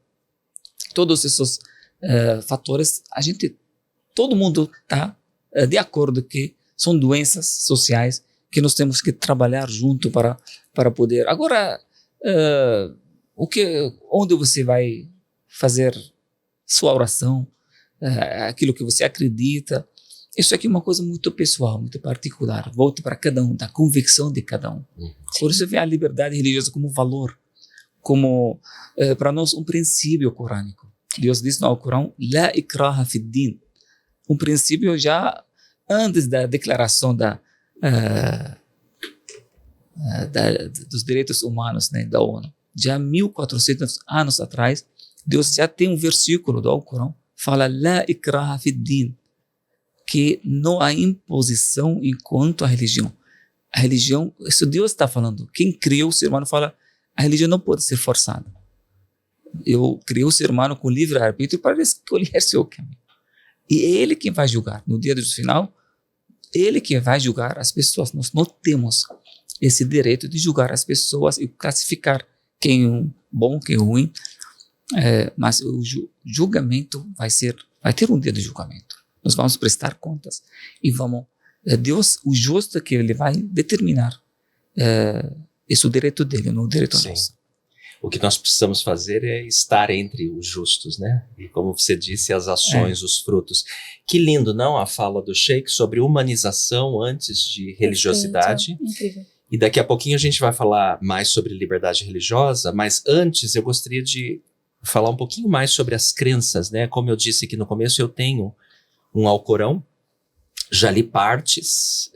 todos esses fatores, todo mundo está de acordo que são doenças sociais que nós temos que trabalhar junto para poder. Agora, onde você vai fazer sua oração, aquilo que você acredita, isso aqui é uma coisa muito pessoal, muito particular. Volta para cada um, da convicção de cada um. Por isso vê a liberdade religiosa como valor, como para nós um princípio corânico. Deus diz no Alcorão, La ikraha fi din. Um princípio já antes da declaração dos direitos humanos, né, da ONU. Já 1400 anos atrás, Deus já tem um versículo do Alcorão, fala La ikraha fi din, que não há imposição enquanto a religião. A religião, isso Deus está falando. Quem criou o ser humano fala, a religião não pode ser forçada. Eu criei o ser humano com livre-arbítrio para escolher seu caminho. E é ele quem vai julgar. No dia do final, ele que vai julgar as pessoas. Nós não temos esse direito de julgar as pessoas e classificar quem é bom, quem é ruim. Mas o julgamento vai ter um dia de julgamento. Nós vamos prestar contas e Deus, o justo, que ele vai determinar esse é o direito dele, não o direito nosso. O que nós precisamos fazer é estar entre os justos, né? E como você disse, as ações, os frutos. Que lindo, não? A fala do Sheikh sobre humanização antes de religiosidade. Incrível. E daqui a pouquinho a gente vai falar mais sobre liberdade religiosa, mas antes eu gostaria de falar um pouquinho mais sobre as crenças, né? Como eu disse aqui no começo, eu tenho um Alcorão, já li partes,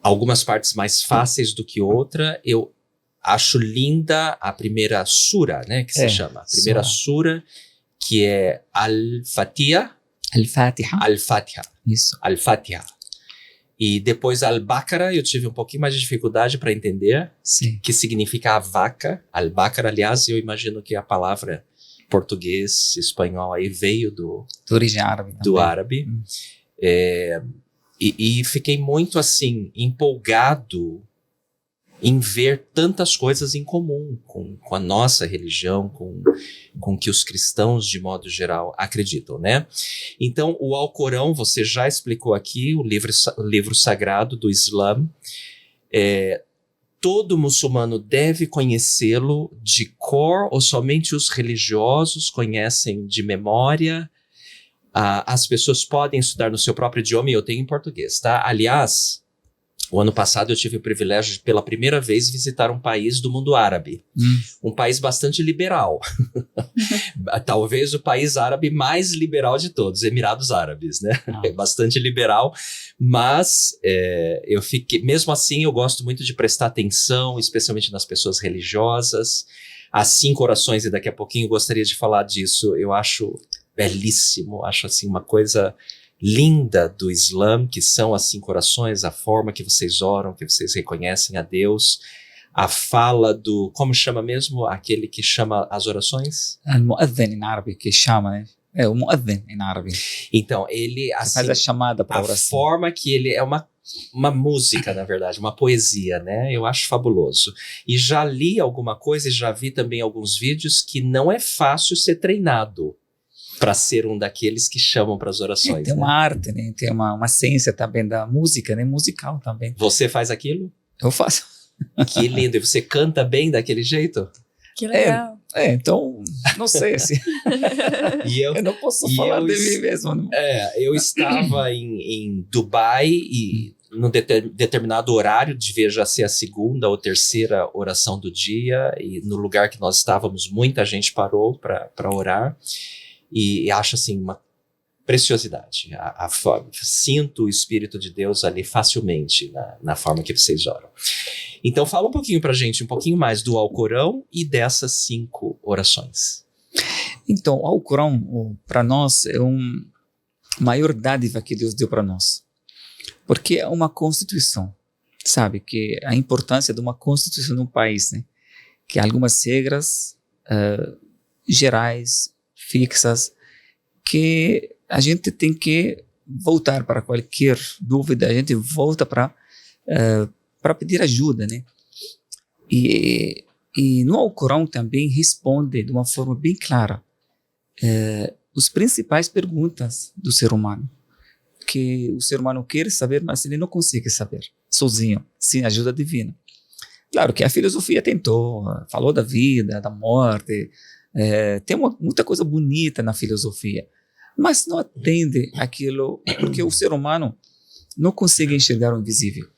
algumas partes mais fáceis do que outra. Eu acho linda a primeira sura, né, que se chama. A primeira sura, que é Al-Fatiha. Al-Fatiha. Al-Fatiha. Isso. Al-Fatiha. E depois Al-Baqarah, eu tive um pouquinho mais de dificuldade para entender, Sim. que significa a vaca. Al-Baqarah, aliás, eu imagino que a palavra português, espanhol aí veio do origem árabe. Do árabe. E fiquei muito assim, empolgado em ver tantas coisas em comum com a nossa religião, com que os cristãos, de modo geral, acreditam, né? Então, o Alcorão, você já explicou aqui, o livro sagrado do Islã, todo muçulmano deve conhecê-lo de cor ou somente os religiosos conhecem de memória? As pessoas podem estudar no seu próprio idioma, e eu tenho em português, tá? Aliás, o ano passado eu tive o privilégio de, pela primeira vez, visitar um país do mundo árabe. Um país bastante liberal. Talvez o país árabe mais liberal de todos, Emirados Árabes, né? É bastante liberal, mas eu fiquei... Mesmo assim, eu gosto muito de prestar atenção, especialmente nas pessoas religiosas. As 5 orações, e daqui a pouquinho eu gostaria de falar disso, eu acho belíssimo, acho assim uma coisa linda do Islã, que são as 5 orações, a forma que vocês oram, que vocês reconhecem a Deus, a fala do, como chama mesmo, aquele que chama as orações? Al-Mu'adhin em árabe, que chama, né? O Mu'adhin em árabe. Então, ele assim, faz a chamada para a oração. A forma que ele é uma música, na verdade, uma poesia, né? Eu acho fabuloso. E já li alguma coisa e já vi também alguns vídeos que não é fácil ser treinado para ser um daqueles que chamam para as orações. Tem uma arte, né? Tem uma ciência também da música, né? Musical também. Você faz aquilo? Eu faço. Que lindo. E você canta bem daquele jeito? Que legal. Então, não sei assim. eu não posso falar de mim mesmo. Não. Eu estava em Dubai e num determinado horário, devia já ser a 2ª ou 3ª oração do dia, e no lugar que nós estávamos, muita gente parou para orar. E acho assim uma preciosidade. Sinto o Espírito de Deus ali facilmente na forma que vocês oram. Então fala um pouquinho pra gente, um pouquinho mais do Alcorão e dessas 5 orações. Então, o Alcorão, para nós, é uma maior dádiva que Deus deu para nós. Porque é uma constituição, sabe? Que a importância de uma constituição de um país, né? Que há algumas regras gerais, fixas, que a gente tem que voltar para qualquer dúvida, a gente volta para pedir ajuda, né? E no Alcorão também responde de uma forma bem clara as principais perguntas do ser humano. que o ser humano quer saber, mas ele não consegue saber sozinho, sem ajuda divina. Claro que a filosofia tentou, falou da vida, da morte, tem muita coisa bonita na filosofia, mas não atende aquilo, porque o ser humano não consegue enxergar o invisível.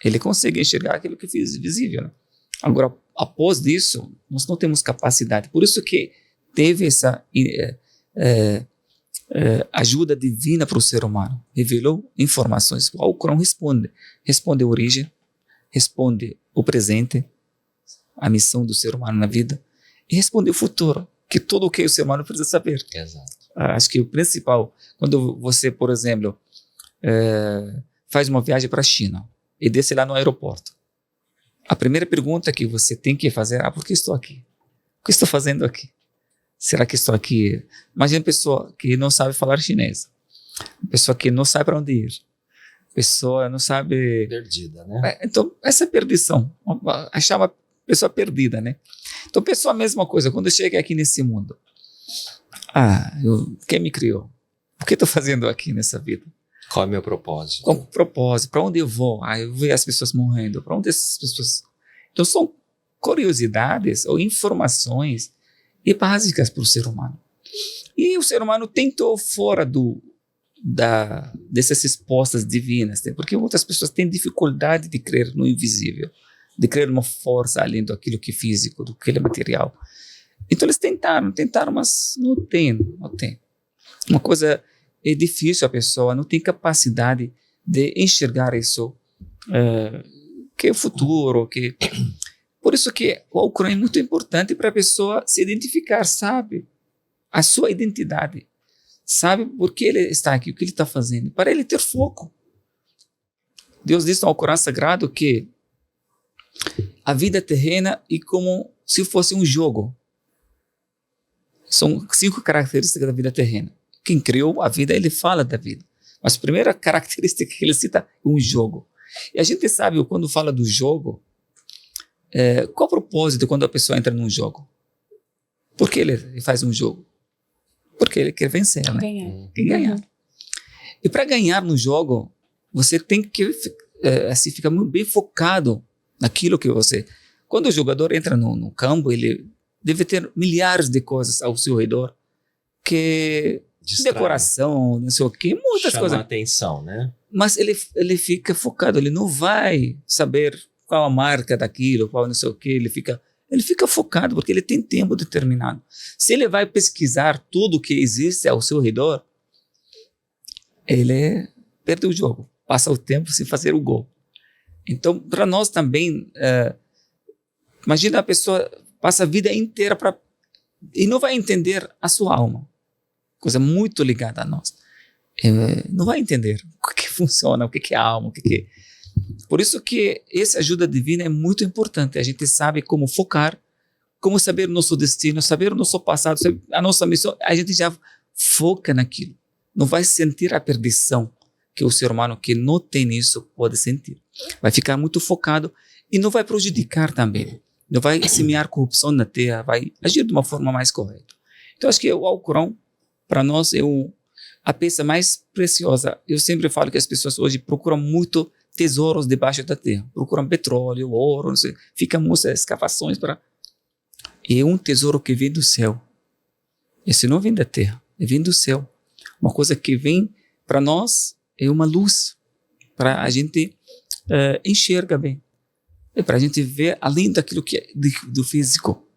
Ele consegue enxergar aquilo que é visível, né? Agora, após isso, nós não temos capacidade. Por isso que teve essa ajuda divina para o ser humano. Revelou informações. O Alcorão responde a origem, responde o presente, a missão do ser humano na vida, e responde o futuro, que tudo o que o ser humano precisa saber. Exato. Acho que o principal, quando você, por exemplo, faz uma viagem para a China e desce lá no aeroporto, a primeira pergunta que você tem que fazer é: por que estou aqui? O que estou fazendo aqui? Será que estou aqui? Imagina uma pessoa que não sabe falar chinês, uma pessoa que não sabe para onde ir, pessoa não sabe... Perdida, né? Então, essa perdição, achar uma pessoa perdida, né? Então, pessoa, a mesma coisa, quando chega aqui nesse mundo. Quem me criou? O que estou fazendo aqui nessa vida? Qual é o meu propósito? Qual o propósito? Para onde eu vou? Eu vejo as pessoas morrendo. Para onde essas pessoas... Então, são curiosidades ou informações básicas para o ser humano. E o ser humano tentou fora dessas respostas divinas, né? Porque muitas pessoas têm dificuldade de crer no invisível, de crer numa força além daquilo que é físico, do que é material. Então eles tentaram, mas não tem. Uma coisa é difícil, a pessoa não tem capacidade de enxergar isso, que é o futuro, Por isso que o Alcorão é muito importante para a pessoa se identificar, sabe? A sua identidade. Sabe por que ele está aqui, o que ele está fazendo, para ele ter foco. Deus diz no Alcorão Sagrado que a vida terrena é como se fosse um jogo. São 5 características da vida terrena. Quem criou a vida, ele fala da vida. Mas a primeira característica que ele cita é um jogo. E a gente sabe, quando fala do jogo, qual o propósito quando a pessoa entra num jogo? Por que ele faz um jogo? Porque ele quer vencer, né? Quer ganhar. E para ganhar no jogo, você tem que ficar muito bem focado naquilo que você... Quando o jogador entra no campo, ele deve ter milhares de coisas ao seu redor, que Distrai. Decoração, não sei o quê, muitas Chama coisas. a atenção, né? Mas ele fica focado, ele não vai saber qual a marca daquilo, qual não sei o quê, ele fica focado, porque ele tem tempo determinado. Se ele vai pesquisar tudo que existe ao seu redor, ele perde o jogo, passa o tempo sem fazer o gol. Então, para nós também, imagina a pessoa passa a vida inteira e não vai entender a sua alma, coisa muito ligada a nós. Não vai entender o que funciona, o que é a alma, Por isso que essa ajuda divina é muito importante. A gente sabe como focar, como saber o nosso destino, saber o nosso passado, a nossa missão. A gente já foca naquilo. Não vai sentir a perdição que o ser humano que não tem isso pode sentir. Vai ficar muito focado e não vai prejudicar também. Não vai semear corrupção na terra, vai agir de uma forma mais correta. Então, acho que o Alcorão, para nós, é a peça mais preciosa. Eu sempre falo que as pessoas hoje procuram muito tesouros debaixo da terra. Procuram petróleo, ouro, não sei. Ficam muitas escavações para... É um tesouro que vem do céu. Esse não vem da terra, vem do céu. Uma coisa que vem para nós é uma luz, para a gente enxergar bem. É para a gente ver além daquilo que é do físico.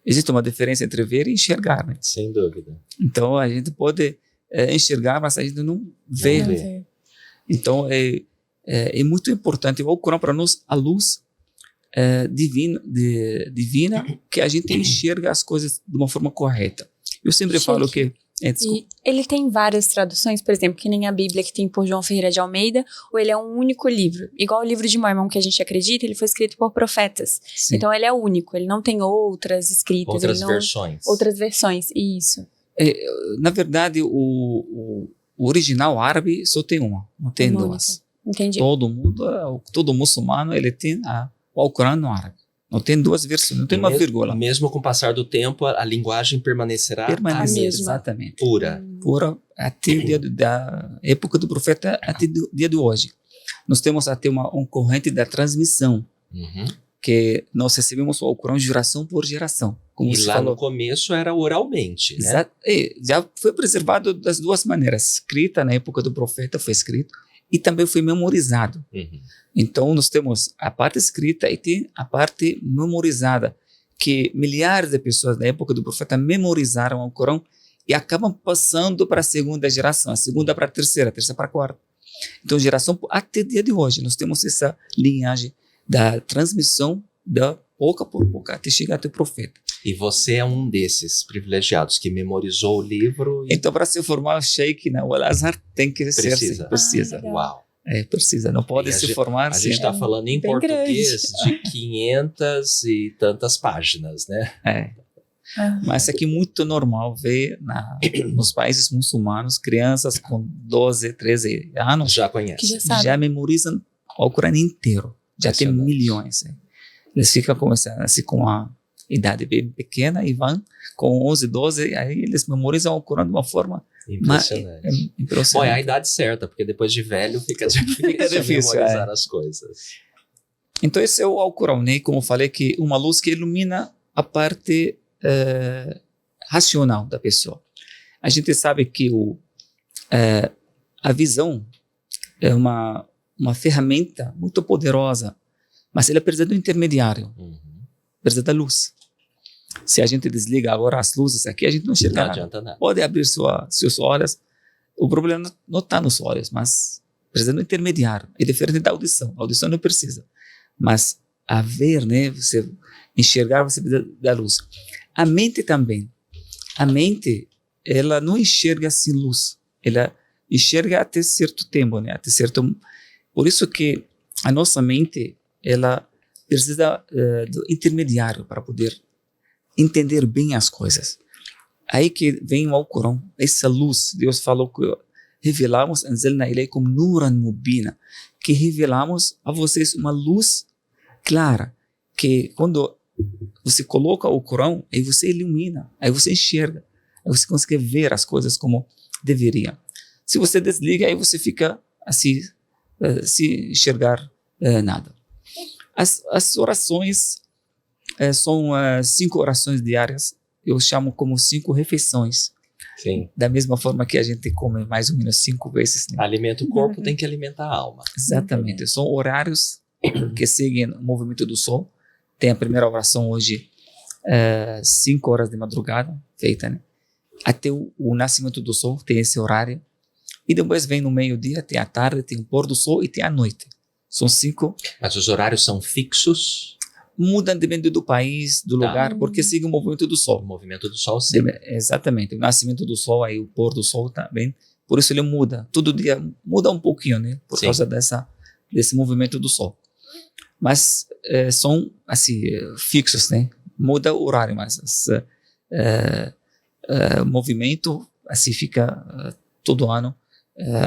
Existe uma diferença entre ver e enxergar, né? Sem dúvida. Então, a gente pode enxergar, mas a gente não vê. Não vê. Então, é muito importante o Alcorão para nós, a luz divina, que a gente enxerga as coisas de uma forma correta. Eu sempre falo que... E ele tem várias traduções, por exemplo, que nem a Bíblia que tem por João Ferreira de Almeida, ou ele é um único livro? Igual o livro de Mormon que a gente acredita, ele foi escrito por profetas. Sim. Então ele é único, ele não tem outras escritas. Versões. Outras versões, isso. Na verdade, o original árabe só tem uma, não tem duas. Entendi. Todo muçulmano ele tem o Alcorão no árabe. Não tem duas versões, não tem uma vírgula. Mesmo com o passar do tempo, a linguagem permanecerá a mesma. Exatamente. Pura. Pura, até o dia da época do profeta até o dia de hoje. Nós temos até uma corrente da transmissão, que nós recebemos o Alcorão geração por geração. Como E se lá falou. no começo era oralmente, né? Já foi preservado das duas maneiras. Escrita na época do profeta, foi escrito, e também foi memorizado. Então, nós temos a parte escrita e tem a parte memorizada, que milhares de pessoas da época do profeta memorizaram o Alcorão e acabam passando para a segunda geração, a segunda para a terceira para a quarta. Então, geração até o dia de hoje, nós temos essa linhagem da transmissão da pouco por pouco até chegar até o profeta. E você é um desses privilegiados que memorizou o livro e Então, para se formar o Sheikh o Al-Azhar, tem que ser Precisa. precisa. legal. uau. Precisa, não pode E a se gente- formar A sem. gente está falando em bem português de 500 e tantas páginas, né? Mas aqui é muito normal ver nos países muçulmanos crianças com 12, 13 anos Já Que conhece. já sabe. já memorizam o Corão inteiro. Já tem Impressionante. milhões. Eles ficam começando assim com a idade bem pequena e vão com 11, 12, aí eles memorizam o Corão de uma forma Impressionante. Bom, é a impressionante. idade certa, porque depois de velho fica difícil, difícil, memorizar as coisas. Então esse é o Alcorão, né? Como eu falei, que uma luz que ilumina a parte racional da pessoa. A gente sabe que a visão é uma ferramenta muito poderosa, mas ela precisa do intermediário, precisa da luz. Se a gente desliga agora as luzes aqui, a gente não enxerga Não nada. adianta nada. Pode abrir seus olhos, o problema não está nos olhos, mas precisa do intermediário. É diferente da audição. A audição não precisa. Mas a ver, né, você enxergar, você precisa da luz. A mente também. A mente, ela não enxerga sem luz. Ela enxerga até certo tempo, né? Até certo. Por isso que a nossa mente, ela precisa do intermediário para poder entender bem as coisas. Aí que vem o Alcorão, essa luz. Deus falou que revelamos, anzalna ilaykum nuran mubina, que revelamos a vocês uma luz clara, que quando você coloca o Corão, aí você ilumina, aí você enxerga, aí você consegue ver as coisas como deveria. Se você desliga, aí você fica assim, sem enxergar nada. As orações são 5 orações diárias, eu chamo como 5 refeições. Sim. Da mesma forma que a gente come mais ou menos 5 vezes. Né? Alimenta o corpo, tem que alimentar a alma. Exatamente. São horários que seguem o movimento do sol. Tem a primeira oração hoje, 5 horas de madrugada, feita, né? Até o nascimento do sol tem esse horário. E depois vem no meio-dia, tem a tarde, tem o pôr do sol e tem a noite. São 5. Mas os horários são fixos, Mudam dependendo do país, do lugar, porque segue o movimento do o sol. movimento do sol sim. Exatamente. O nascimento do sol, aí o pôr do sol também. Por isso ele muda. Todo dia muda um pouquinho, né? Por Sim. causa desse movimento do sol. Mas são, assim, fixos, né? Muda o horário, mas o movimento, assim, fica todo ano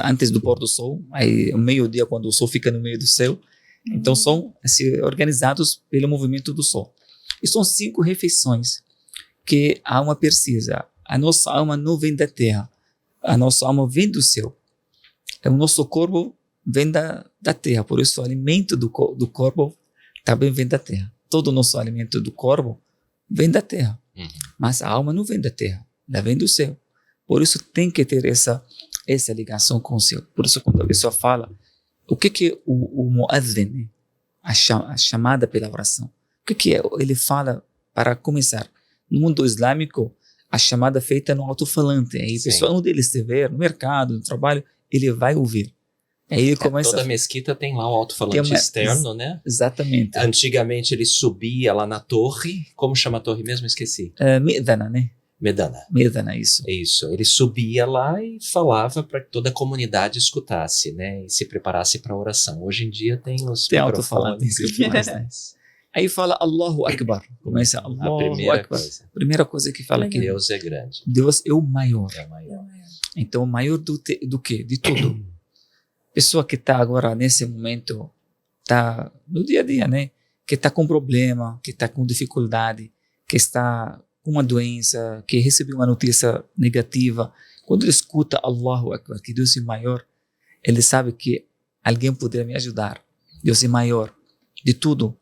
antes do pôr do sol. Aí, o meio-dia, quando o sol fica no meio do céu. Então, são assim, organizados pelo movimento do sol. E são 5 refeições que a alma precisa. A nossa alma não vem da terra. A nossa alma vem do céu. O nosso corpo vem da terra. Por isso, o alimento do corpo também vem da terra. Todo o nosso alimento do corpo vem da terra. Mas a alma não vem da terra. Ela vem do céu. Por isso, tem que ter essa ligação com o céu. Por isso, quando a pessoa fala, o que é o muadhin, né? A chamada pela oração? O que é? Ele fala, para começar, no mundo islâmico, a chamada feita no alto-falante. Aí a pessoa, onde ele estiver, no mercado, no trabalho, ele vai ouvir. Aí ele começa... Toda mesquita tem lá o alto-falante externo, né? Exatamente. Antigamente ele subia lá na torre. Como chama a torre mesmo? Esqueci. Medana, né? Medana, isso. Isso. Ele subia lá e falava para que toda a comunidade escutasse, né? E se preparasse para a oração. Hoje em dia tem os alto-falantes microfones e tudo mais, né? Aí fala Allahu Akbar. Começa Allahu Akbar. Primeira coisa que fala que Deus é grande. Deus é o maior. É o maior. Então, o maior do quê? De tudo. Pessoa que está agora, nesse momento, está no dia a dia, né? Que está com problema, que está com dificuldade, que está com uma doença, que recebeu uma notícia negativa, Quando ele escuta Allahu Akbar, que Deus é maior, ele sabe que alguém poderia me ajudar. Deus é maior de tudo.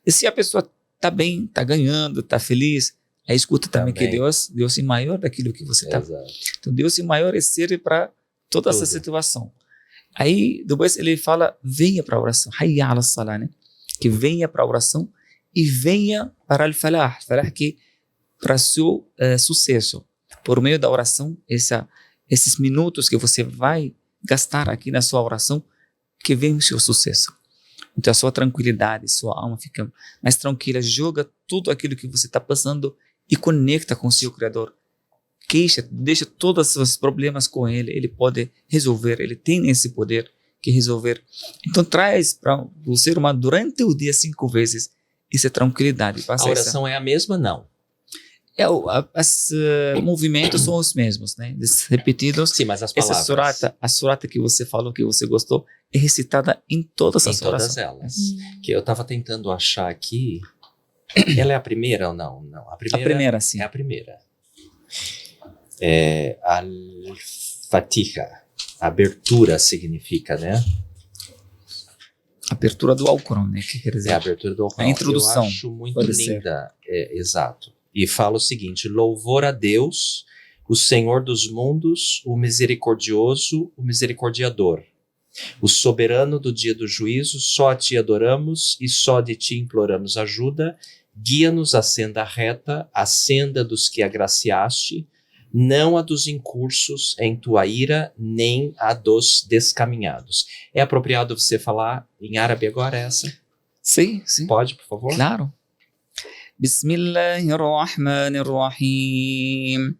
E se a pessoa está bem, está ganhando, está feliz, aí escuta também que Deus é maior daquilo que você está. Então Deus é maior e serve para toda essa situação. Aí depois ele fala, venha para a oração, hayya ala salah, né? Que venha para a oração e venha para o falah, falah que para seu sucesso. Por meio da oração, esses minutos que você vai gastar aqui na sua oração, que vem o seu sucesso. Então a sua tranquilidade, sua alma fica mais tranquila, joga tudo aquilo que você está passando e conecta com o seu Criador. Deixa todos os seus problemas com Ele pode resolver, Ele tem esse poder que resolver. Então traz para o ser humano durante o dia 5 vezes essa tranquilidade. A oração é a mesma? Não. Os movimentos são os mesmos, né? Repetidos. Sim, mas as palavras. A surata que você falou que você gostou é recitada em todas as orações. Em todas elas. Que eu estava tentando achar aqui. Ela é a primeira ou não? Não. A primeira, sim. É a primeira. Al-Fatiha. Abertura significa, né? Abertura do Alcorão, né? Que quer dizer? É a abertura do Alcorão. A introdução. Eu acho muito linda. Exato. E fala o seguinte: louvor a Deus, o Senhor dos mundos, o misericordioso, o misericordiador, o soberano do dia do juízo, só a ti adoramos e só de ti imploramos ajuda, guia-nos à senda reta, a senda dos que agraciaste, não a dos incursos em tua ira, nem a dos descaminhados. É apropriado você falar em árabe agora essa? Sim, sim. Pode, por favor? Claro. Bismillahirrahmanirrahim.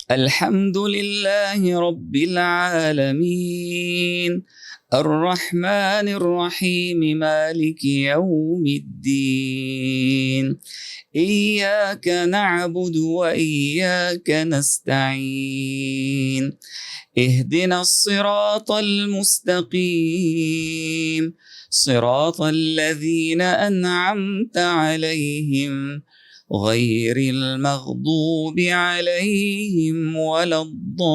Alhamdulillahi Rabbil Alamin. Ar-Rahmanir-Rahim. Maliki Yawmiddin. إياك نعبد وإياك نستعين اهدنا الصراط المستقيم صراط الذين أنعمت عليهم غير المغضوب عليهم ولا الضالين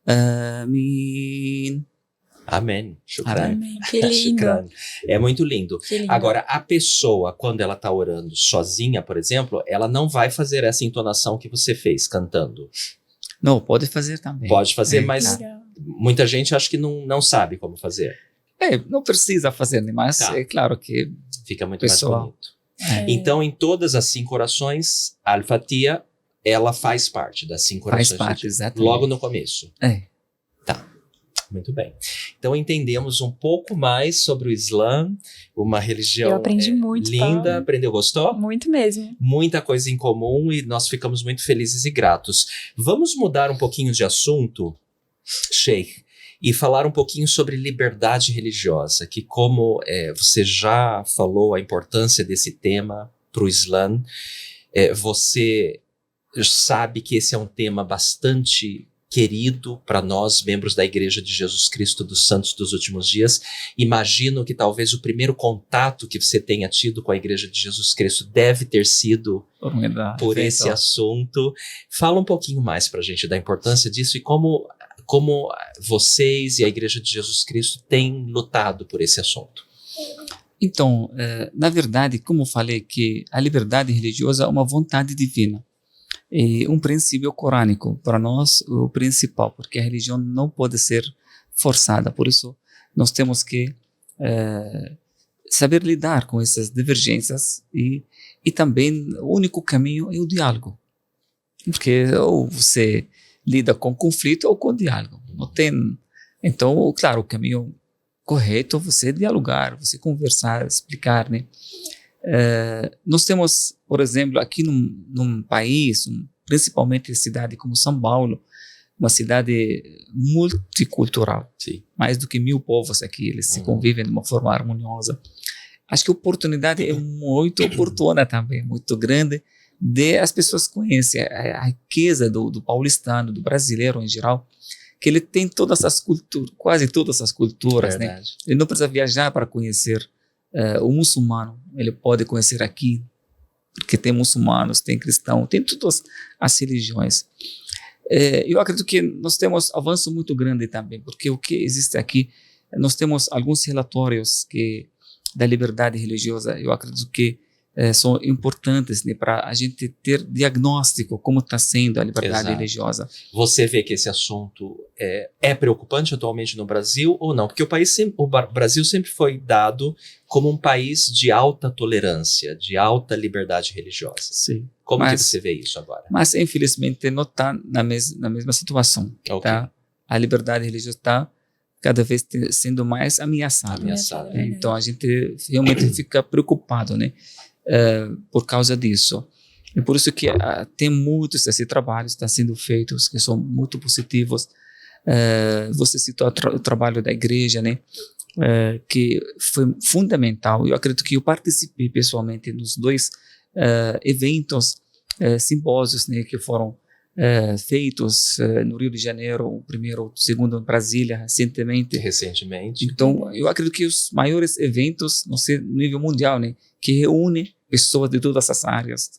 آمين. Amém. Shukran. Amém. Que lindo. Shukran. É muito lindo. Que lindo. Agora, a pessoa, quando ela está orando sozinha, por exemplo, ela não vai fazer essa entonação que você fez, cantando. Não, pode fazer também. Pode fazer, mas Legal. muita gente acha que não sabe como fazer. Não precisa fazer, mas é claro que Fica muito pessoal. mais bonito. Então, em todas as 5 orações, a Al-Fatiha, ela faz parte das 5 orações. Faz parte, exatamente. Logo no começo. Tá. Muito bem. Então entendemos um pouco mais sobre o Islã, uma religião Eu aprendi muito, linda. Paulo. Aprendeu, gostou? Muito mesmo. Muita coisa em comum e nós ficamos muito felizes e gratos. Vamos mudar um pouquinho de assunto, Sheikh, e falar um pouquinho sobre liberdade religiosa, que como você já falou a importância desse tema para o Islã, você sabe que esse é um tema bastante querido para nós, membros da Igreja de Jesus Cristo dos Santos dos Últimos Dias. Imagino que talvez o primeiro contato que você tenha tido com a Igreja de Jesus Cristo deve ter sido por esse assunto. Fala um pouquinho mais para a gente da importância disso e como vocês e a Igreja de Jesus Cristo têm lutado por esse assunto. Então, na verdade, como falei, que a liberdade religiosa é uma vontade divina. E um princípio corânico, para nós, o principal, porque a religião não pode ser forçada. Por isso, nós temos que saber lidar com essas divergências e também o único caminho é o diálogo. Porque ou você lida com conflito ou com diálogo. Não tem. Então, claro, o caminho correto é você dialogar, você conversar, explicar, né? Nós temos, por exemplo, aqui num país, principalmente em cidade como São Paulo, uma cidade multicultural. Sim. Mais do que 1000 povos aqui, eles se convivem de uma forma harmoniosa. Acho que a oportunidade é muito oportuna também, muito grande, de as pessoas conhecerem a riqueza do paulistano, do brasileiro em geral, que ele tem todas as culturas, quase todas as culturas, né? Ele não precisa viajar para conhecer o muçulmano, ele pode conhecer aqui porque tem muçulmanos, tem cristãos, tem todas as religiões. Eu acredito que nós temos avanço muito grande também, porque o que existe aqui, nós temos alguns relatórios da liberdade religiosa, eu acredito que são importantes, né, para a gente ter diagnóstico como está sendo a liberdade religiosa. Você vê que esse assunto é preocupante atualmente no Brasil ou não? Porque o Brasil sempre foi dado como um país de alta tolerância, de alta liberdade religiosa. Sim. Como que você vê isso agora? Mas, infelizmente, não está na mesma situação. Okay. Tá? A liberdade religiosa está cada vez sendo mais ameaçada. Então, a gente realmente fica preocupado, né? Por causa disso. E por isso que tem muitos esses trabalhos que estão sendo feitos, que são muito positivos. Você citou o trabalho da igreja, né? Que foi fundamental. Eu acredito que eu participei pessoalmente nos 2 eventos, simpósios, né, que foram feitos no Rio de Janeiro, o primeiro, o segundo em Brasília, recentemente. Então, eu acredito que os maiores eventos, não sei, no nível mundial, né, que reúne pessoas de todas as áreas,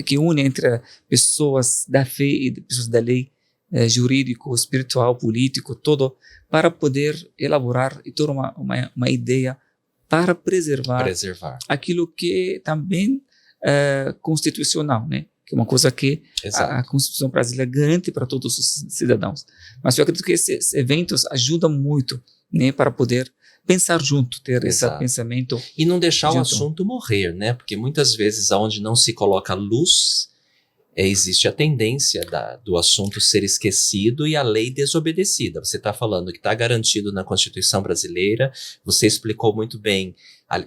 que une entre pessoas da fé e pessoas da lei, jurídico, espiritual, político, todo, para poder elaborar e ter uma ideia para preservar aquilo que também é constitucional, né? Que é uma coisa que a Constituição brasileira garante para todos os cidadãos. Mas eu acredito que esses eventos ajudam muito, né, para poder pensar junto, ter esse pensamento. E não deixar o assunto morrer, né? Porque muitas vezes, onde não se coloca luz, existe a tendência do assunto ser esquecido e a lei desobedecida. Você está falando que está garantido na Constituição brasileira, você explicou muito bem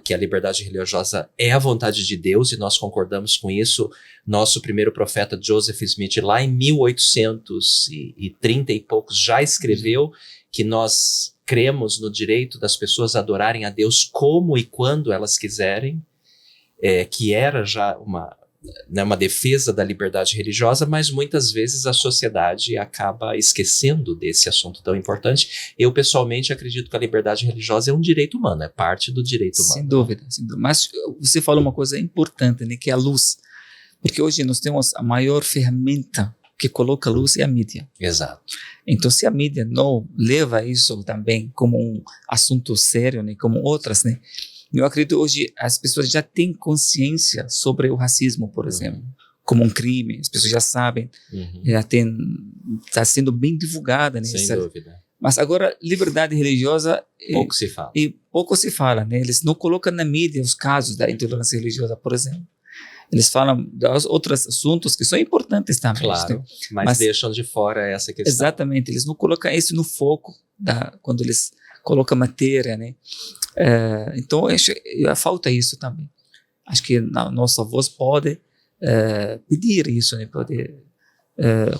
que a liberdade religiosa é a vontade de Deus e nós concordamos com isso. Nosso primeiro profeta Joseph Smith, lá em 1830 e poucos, já escreveu que nós cremos no direito das pessoas adorarem a Deus como e quando elas quiserem, que era já uma defesa da liberdade religiosa, mas muitas vezes a sociedade acaba esquecendo desse assunto tão importante. Eu, pessoalmente, acredito que a liberdade religiosa é um direito humano, é parte do direito humano. Sem dúvida. Mas você falou uma coisa importante, né, que é a luz. Porque hoje nós temos a maior ferramenta que coloca luz é a mídia. Exato. Então, se a mídia não leva isso também como um assunto sério, né, como outras, né, eu acredito que hoje as pessoas já têm consciência sobre o racismo, por exemplo, como um crime. As pessoas já sabem, está sendo bem divulgada. Né, sem dúvida. Mas agora, liberdade religiosa... Pouco se fala. E pouco se fala, né? Eles não colocam na mídia os casos da intolerância religiosa, por exemplo. Eles falam dos outros assuntos que são importantes também. Claro, mas deixam de fora essa questão. Exatamente, eles não colocam isso no foco quando eles colocam matéria, né? Então, falta isso também. Acho que a nossa voz pode pedir isso, né? Pode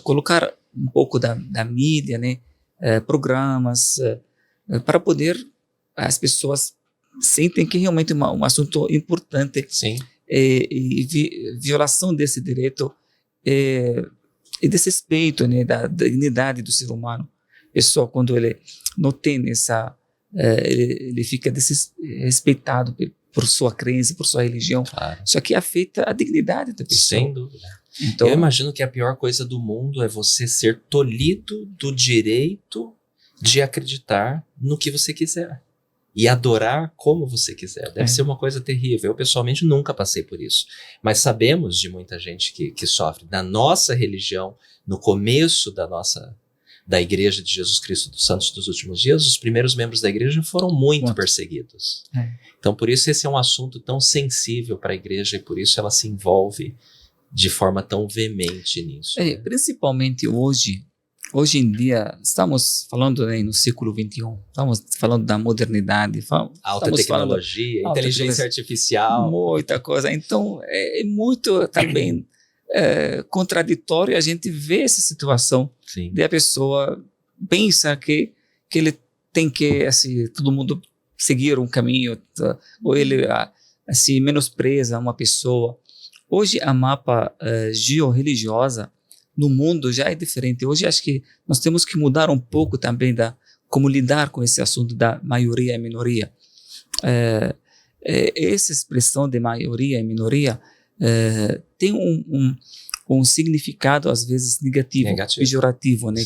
colocar um pouco da mídia, né? Programas, para poder as pessoas sentem que realmente é um assunto importante. Sim. E violação desse direito e desse respeito, né? Da dignidade do ser humano. Pessoa, quando ele não tem essa... ele fica desrespeitado por sua crença, por sua religião. Claro. Isso aqui afeta a dignidade da pessoa. Sem dúvida. Então, eu imagino que a pior coisa do mundo é você ser tolhido do direito de acreditar no que você quiser e adorar como você quiser. Deve ser uma coisa terrível. Eu, pessoalmente, nunca passei por isso. Mas sabemos de muita gente que sofre. Na nossa religião, no começo da Igreja de Jesus Cristo dos Santos dos Últimos Dias, os primeiros membros da igreja foram muito perseguidos. Então, por isso, esse é um assunto tão sensível para a igreja e por isso ela se envolve de forma tão veemente nisso. Principalmente hoje em dia, estamos falando, né, no século XXI, estamos falando da modernidade, alta tecnologia, inteligência artificial. Muita coisa. Então, é muito também contraditório a gente ver essa situação. Sim. De a pessoa pensa que ele tem que, assim, todo mundo seguir um caminho, ou ele assim, menospreza uma pessoa. Hoje a mapa georreligiosa no mundo já é diferente. Hoje acho que nós temos que mudar um pouco também como lidar com esse assunto da maioria e minoria. Essa expressão de maioria e minoria tem um significado às vezes negativo. Pejorativo, né?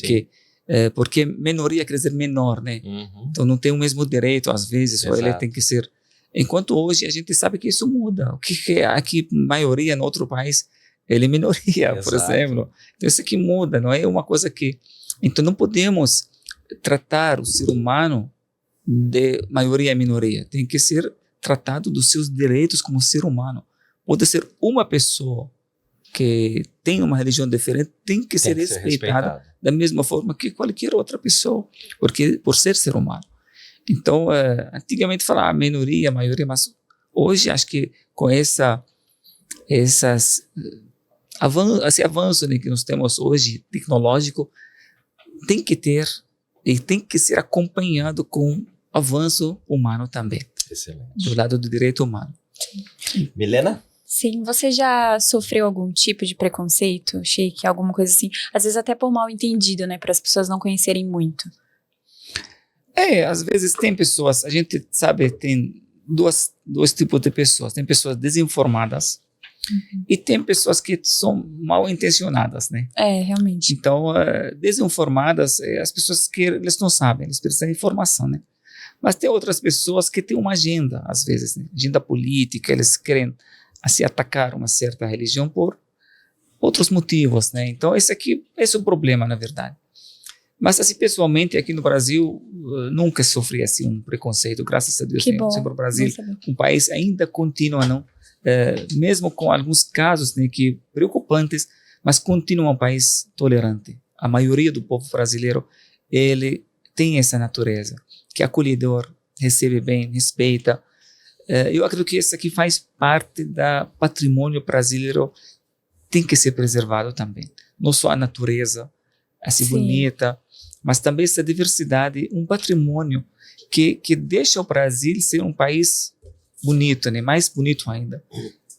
Porque minoria quer dizer menor, né? Então não tem o mesmo direito às vezes, ou ele tem que ser. Enquanto hoje a gente sabe que isso muda. O que é aqui maioria no outro país, ele é minoria, por exemplo. Então isso aqui muda, não é uma coisa que. Então não podemos tratar o ser humano de maioria e minoria. Tem que ser tratado dos seus direitos como ser humano. Pode ser uma pessoa que tem uma religião diferente, tem que ser respeitada da mesma forma que qualquer outra pessoa, porque por ser humano. Então, antigamente falava minoria, maioria, mas hoje acho que com esse avanço, né, que nós temos hoje, tecnológico, tem que ter e tem que ser acompanhado com avanço humano também. Excelente. Do lado do direito humano. Milena? Sim, você já sofreu algum tipo de preconceito, Sheik, alguma coisa assim? Às vezes até por mal entendido, né? Para as pessoas não conhecerem muito. Às vezes tem pessoas, a gente sabe, tem dois tipos de pessoas. Tem pessoas desinformadas e tem pessoas que são mal intencionadas, né? Realmente. Então, desinformadas, as pessoas que eles não sabem, eles precisam de informação, né? Mas tem outras pessoas que têm uma agenda, às vezes, né? Agenda política, eles querem assim, atacar uma certa religião por outros motivos, né? Então, esse é o problema, na verdade. Mas, assim, pessoalmente, aqui no Brasil, nunca sofri, assim, um preconceito, graças a Deus. Que bom. Sempre o Brasil, um país ainda continua, não? Mesmo com alguns casos, né, que preocupantes, mas continua um país tolerante. A maioria do povo brasileiro, ele tem essa natureza, que é acolhedor, recebe bem, respeita. Eu acredito que isso aqui faz parte do patrimônio brasileiro, tem que ser preservado também. Não só a natureza, assim, bonita, mas também essa diversidade, um patrimônio que deixa o Brasil ser um país bonito, né? Mais bonito ainda.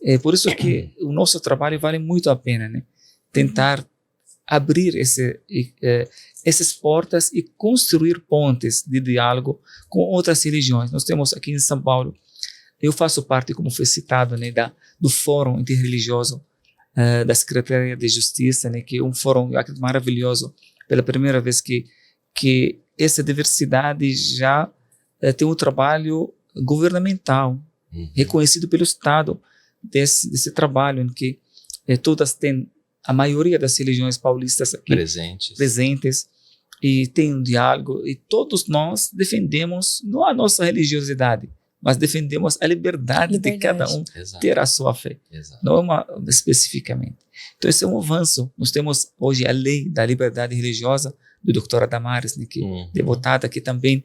É por isso que o nosso trabalho vale muito a pena, né? Tentar abrir essas portas e construir pontes de diálogo com outras religiões. Nós temos aqui em São Paulo, eu faço parte, como foi citado, né, do Fórum Interreligioso da Secretaria de Justiça, né, que é um fórum maravilhoso, pela primeira vez que essa diversidade já tem um trabalho governamental, reconhecido pelo Estado, desse trabalho em que todas têm, a maioria das religiões paulistas aqui presentes e tem um diálogo, e todos nós defendemos não a nossa religiosidade, mas defendemos a liberdade de cada um ter a sua fé, não especificamente. Então, esse é um avanço. Nós temos hoje a lei da liberdade religiosa do Dr. Adamares, né, que devotada, que também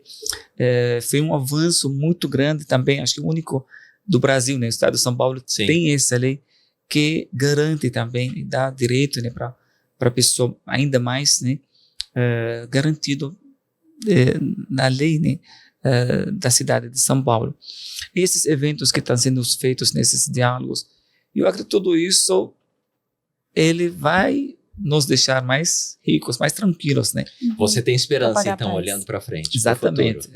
foi um avanço muito grande também, acho que o único do Brasil, né, o Estado de São Paulo tem essa lei que garante também e dá direito, né, para a pessoa ainda mais, né, garantido na lei, né, da cidade de São Paulo. Esses eventos que estão sendo feitos nesses diálogos, eu acredito que tudo isso ele vai nos deixar mais ricos, mais tranquilos, né? Você tem esperança, então, olhando para frente. Exatamente.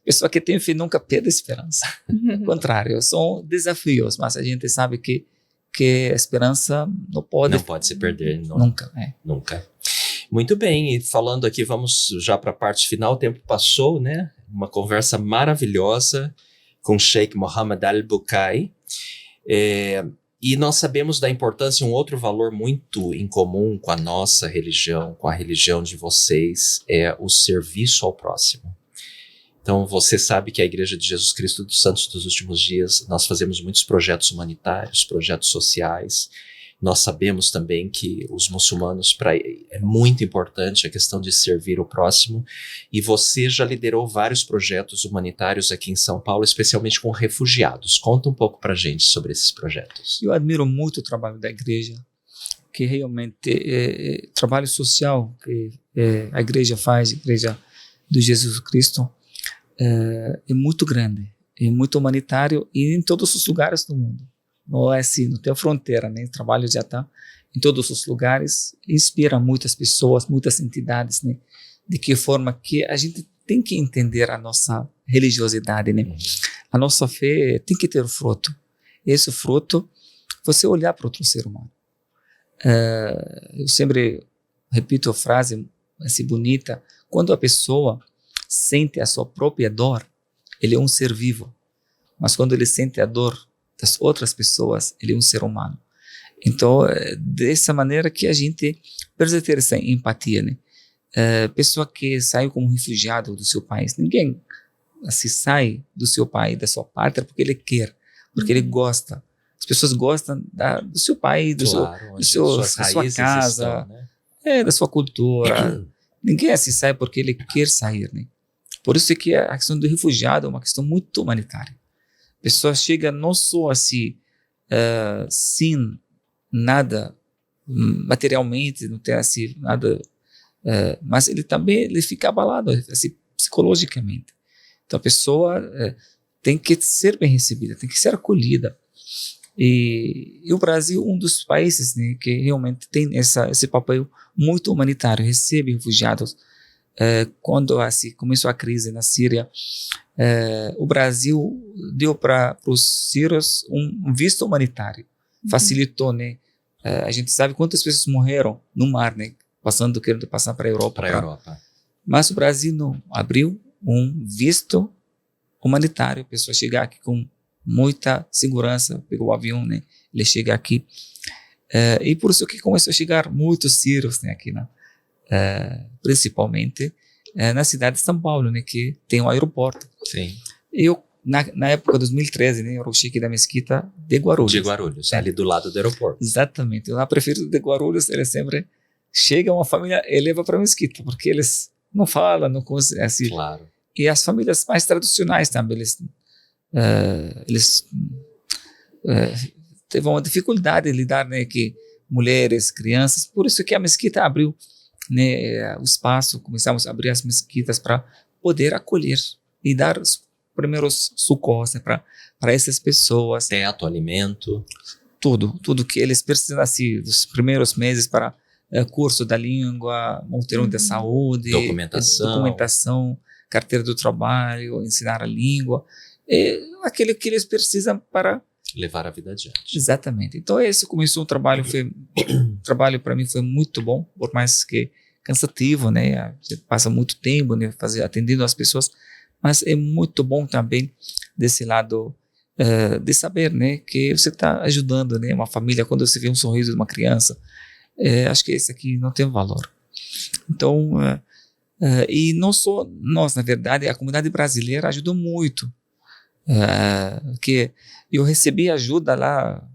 Pessoa que tem fé nunca perde esperança. Ao contrário, são desafios, mas a gente sabe que a esperança não pode se perder. Nunca. Nunca. Muito bem, e falando aqui, vamos já para a parte final, o tempo passou, né? Uma conversa maravilhosa com Sheikh Mohammed Al-Bukai. E nós sabemos da importância, um outro valor muito em comum com a nossa religião, com a religião de vocês, é o serviço ao próximo. Então, você sabe que a Igreja de Jesus Cristo dos Santos dos Últimos Dias, nós fazemos muitos projetos humanitários, projetos sociais. Nós sabemos também que os muçulmanos, é muito importante a questão de servir o próximo, e você já liderou vários projetos humanitários aqui em São Paulo, especialmente com refugiados. Conta um pouco para a gente sobre esses projetos. Eu admiro muito o trabalho da igreja, que realmente trabalho social que a igreja faz, a Igreja de Jesus Cristo, é muito grande, é muito humanitário e em todos os lugares do mundo. Não é assim, não tem fronteira, né? O trabalho já está em todos os lugares, inspira muitas pessoas, muitas entidades, né? De que forma que a gente tem que entender a nossa religiosidade, né? A nossa fé tem que ter fruto. Esse fruto você olhar para outro ser humano. Eu sempre repito a frase assim bonita, quando a pessoa sente a sua própria dor, ele é um ser vivo, mas quando ele sente a dor das outras pessoas, ele é um ser humano. Então, dessa maneira que a gente precisa ter essa empatia, né? Pessoa que saiu como refugiado do seu país, ninguém assim, sai do seu país, da sua pátria, porque ele quer, porque ele gosta. As pessoas gostam do seu país, da sua casa, estão, né? da sua cultura. Ninguém assim sai porque ele quer sair, né? Por isso que a questão do refugiado é uma questão muito humanitária. A pessoa chega não só assim, sem nada materialmente, não tem assim nada, mas ele também fica abalado assim, psicologicamente. Então a pessoa tem que ser bem recebida, tem que ser acolhida. E o Brasil é um dos países, né, que realmente tem esse papel muito humanitário, recebe refugiados. Quando assim, começou a crise na Síria, o Brasil deu para os sírios um visto humanitário, facilitou, né? A gente sabe quantas pessoas morreram no mar, né? Querendo passar para a Europa. Mas o Brasil não abriu um visto humanitário, a pessoa chegar aqui com muita segurança, pegou o avião, né? Ele chega aqui. E por isso que começou a chegar muitos sírios, né, aqui, né? Principalmente na cidade de São Paulo, né, que tem um aeroporto. Sim. Eu, na época de 2013, né, eu era o chefe da mesquita de Guarulhos. De Guarulhos, ali do lado do aeroporto. Exatamente. Eu, na prefeito de Guarulhos, ele sempre chega uma família e leva para a mesquita, porque eles não falam, não conseguem, assim. Claro. E as famílias mais tradicionais também, eles teve uma dificuldade de lidar, né, que mulheres, crianças, por isso que a mesquita abriu, né, o espaço, começamos a abrir as mesquitas para poder acolher e dar os primeiros socorros, né, para essas pessoas. Teto, alimento. Tudo que eles precisam, assim, dos primeiros meses para curso da língua, monteiro de saúde, documentação, carteira do trabalho, ensinar a língua, aquilo que eles precisam para levar a vida adiante. Exatamente. Então esse começou o trabalho, para mim foi muito bom, por mais que cansativo, né? A gente passa muito tempo, né, atendendo as pessoas, mas é muito bom também desse lado de saber, né, que você está ajudando, né, uma família. Quando você vê um sorriso de uma criança, acho que esse aqui não tem valor. Então e não só nós, na verdade, a comunidade brasileira ajudou muito. Que eu recebi ajuda lá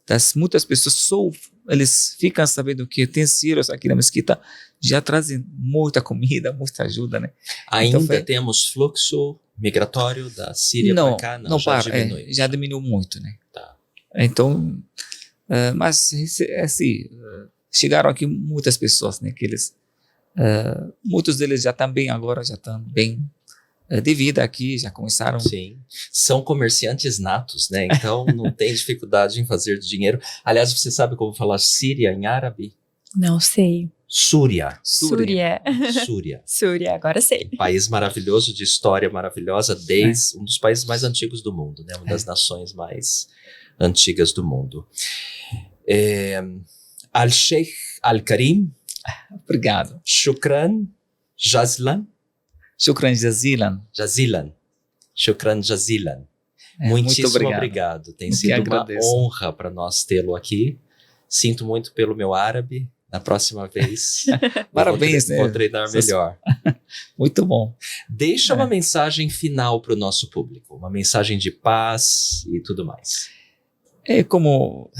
das muitas pessoas, eles ficam sabendo que tem sírios aqui na mesquita, já trazem muita comida, muita ajuda, né? Ainda então temos fluxo migratório da Síria para cá? Não, já diminuiu. Já diminuiu muito, né? Tá. Então, mas assim, chegaram aqui muitas pessoas, né? Que eles, muitos deles já estão bem agora, já estão bem de vida aqui, já começaram. Sim, são comerciantes natos, né? Então não tem dificuldade em fazer dinheiro. Aliás, você sabe como falar Síria em árabe? Não sei. Súria. Súria, agora sei. Um país maravilhoso, de história maravilhosa, desde um dos países mais antigos do mundo, né? Uma das nações mais antigas do mundo. Al-Sheikh Al-Karim. Obrigado. Shukran Jazlan. Shukran jazilan. Shukran jazilan. Muitíssimo obrigado. Tem sido uma honra para nós tê-lo aqui. Sinto muito pelo meu árabe. Na próxima vez, parabéns, vou treinar melhor. Muito bom. Deixa uma mensagem final para o nosso público. Uma mensagem de paz e tudo mais. Como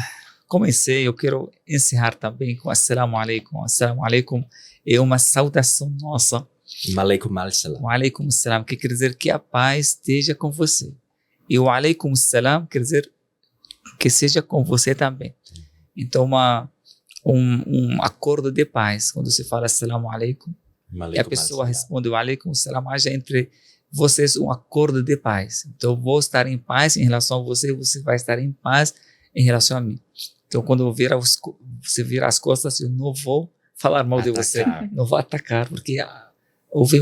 comecei, eu quero encerrar também com Assalamu alaikum. Assalamu alaikum é uma saudação nossa. Alaikum al-salam. O alaikum salam, que quer dizer que a paz esteja com você. E o alaikum salam quer dizer que seja com você também. Então, um acordo de paz. Quando se fala assalamu alaikum, e a pessoa responde o alaikum salam, haja entre vocês um acordo de paz. Então, vou estar em paz em relação a você, você vai estar em paz em relação a mim. Então, quando você virar as costas, eu não vou falar mal de você, não vou atacar, porque houve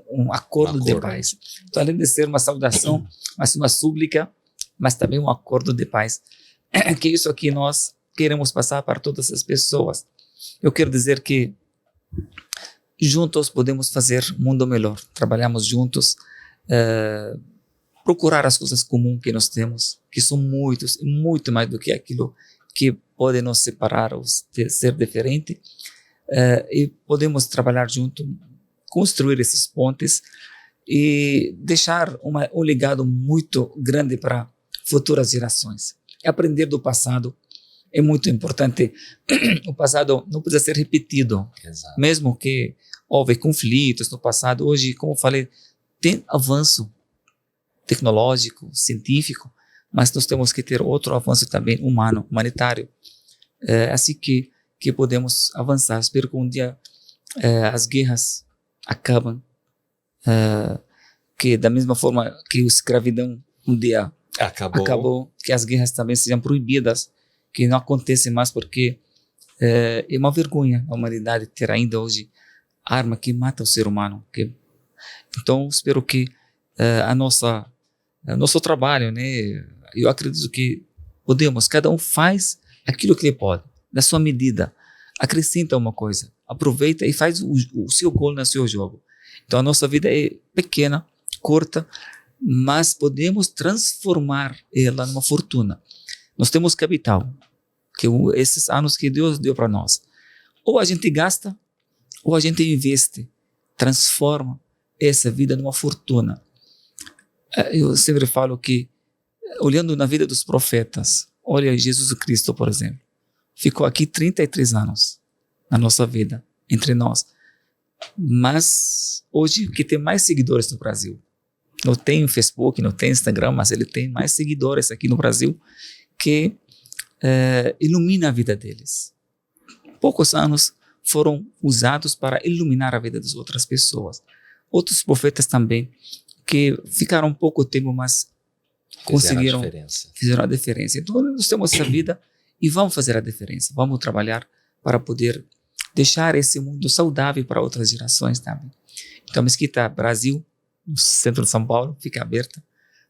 um acordo de paz. Então, além de ser uma saudação, mas uma súplica, mas também um acordo de paz que isso aqui nós queremos passar para todas as pessoas. Eu quero dizer que juntos podemos fazer um mundo melhor. Trabalhamos juntos, procurar as coisas comuns que nós temos, que são muitos, muito mais do que aquilo que pode nos separar ou ser diferente, e podemos trabalhar junto, construir esses pontes e deixar um legado muito grande para futuras gerações. Aprender do passado é muito importante. O passado não precisa ser repetido. Exato. Mesmo que houve conflitos no passado, hoje, como eu falei, tem avanço tecnológico, científico, mas nós temos que ter outro avanço também humanitário. Assim que podemos avançar. Espero que um dia as guerras acabem, que da mesma forma que a escravidão um dia acabou, que as guerras também sejam proibidas, que não acontecem mais, porque é uma vergonha a humanidade ter ainda hoje arma que mata o ser humano. Então, espero que nosso trabalho, né, eu acredito que podemos, cada um faz aquilo que ele pode, na sua medida, acrescenta uma coisa, aproveita e faz o seu gol no seu jogo. Então a nossa vida é pequena, curta, mas podemos transformar ela numa fortuna. Nós temos capital, que esses anos que Deus deu para nós. Ou a gente gasta, ou a gente investe, transforma essa vida numa fortuna. Eu sempre falo que, olhando na vida dos profetas, olha Jesus Cristo, por exemplo, ficou aqui 33 anos na nossa vida, entre nós. Mas hoje que tem mais seguidores no Brasil, não tem Facebook, não tem Instagram, mas ele tem mais seguidores aqui no Brasil que ilumina a vida deles. Poucos anos foram usados para iluminar a vida das outras pessoas. Outros profetas também que ficaram pouco tempo, mas conseguiram, fizeram a diferença. Então nós temos essa vida e vamos fazer a diferença. Vamos trabalhar para poder deixar esse mundo saudável para outras gerações também. Então a Mesquita Brasil, no centro de São Paulo, fica aberta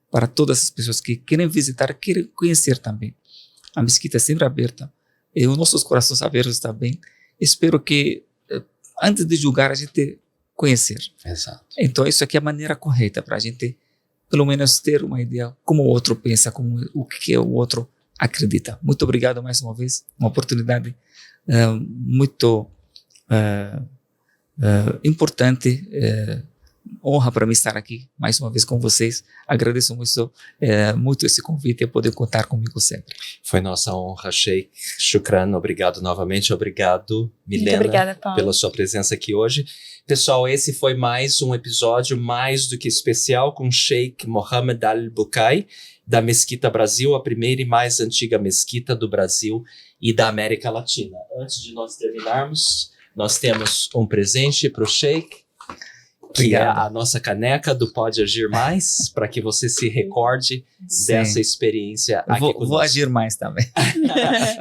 para todas as pessoas que querem visitar, querem conhecer também. A Mesquita é sempre aberta e os nossos corações abertos também. Espero que, antes de julgar, a gente conhecer. Exato. Então isso aqui é a maneira correta para a gente, pelo menos, ter uma ideia como o outro pensa, como o que o outro acredita. Muito obrigado mais uma vez, uma oportunidade muito importante, honra para mim estar aqui mais uma vez com vocês. Agradeço muito esse convite e poder contar comigo sempre. Foi nossa honra, Sheikh. Shukran, obrigado novamente. Obrigado, Milena, muito obrigada, Paulo, pela sua presença aqui hoje. Pessoal, esse foi mais um episódio mais do que especial com Sheikh Mohammed Al-Bukai, da Mesquita Brasil, a primeira e mais antiga mesquita do Brasil e da América Latina. Antes de nós terminarmos, nós temos um presente para o Sheikh, que é a nossa caneca do Pode Agir Mais, para que você se recorde dessa experiência aqui conosco. Vou agir mais também.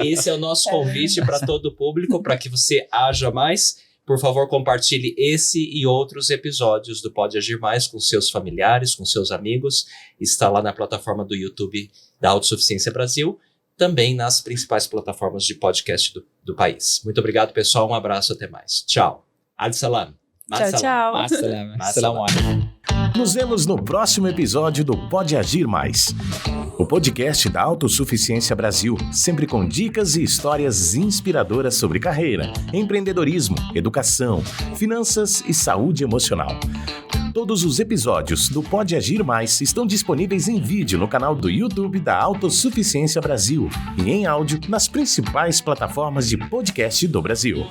Esse é o nosso convite para todo o público, para que você haja mais. Por favor, compartilhe esse e outros episódios do Pode Agir Mais com seus familiares, com seus amigos. Está lá na plataforma do YouTube da Autossuficiência Brasil, também nas principais plataformas de podcast do país. Muito obrigado, pessoal. Um abraço, até mais. Tchau. Ad-salam. Tchau. Assalamu alaikum. Nos vemos no próximo episódio do Pode Agir Mais, o podcast da Autossuficiência Brasil, sempre com dicas e histórias inspiradoras sobre carreira, empreendedorismo, educação, finanças e saúde emocional. Todos os episódios do Pode Agir Mais estão disponíveis em vídeo no canal do YouTube da Autossuficiência Brasil e em áudio nas principais plataformas de podcast do Brasil.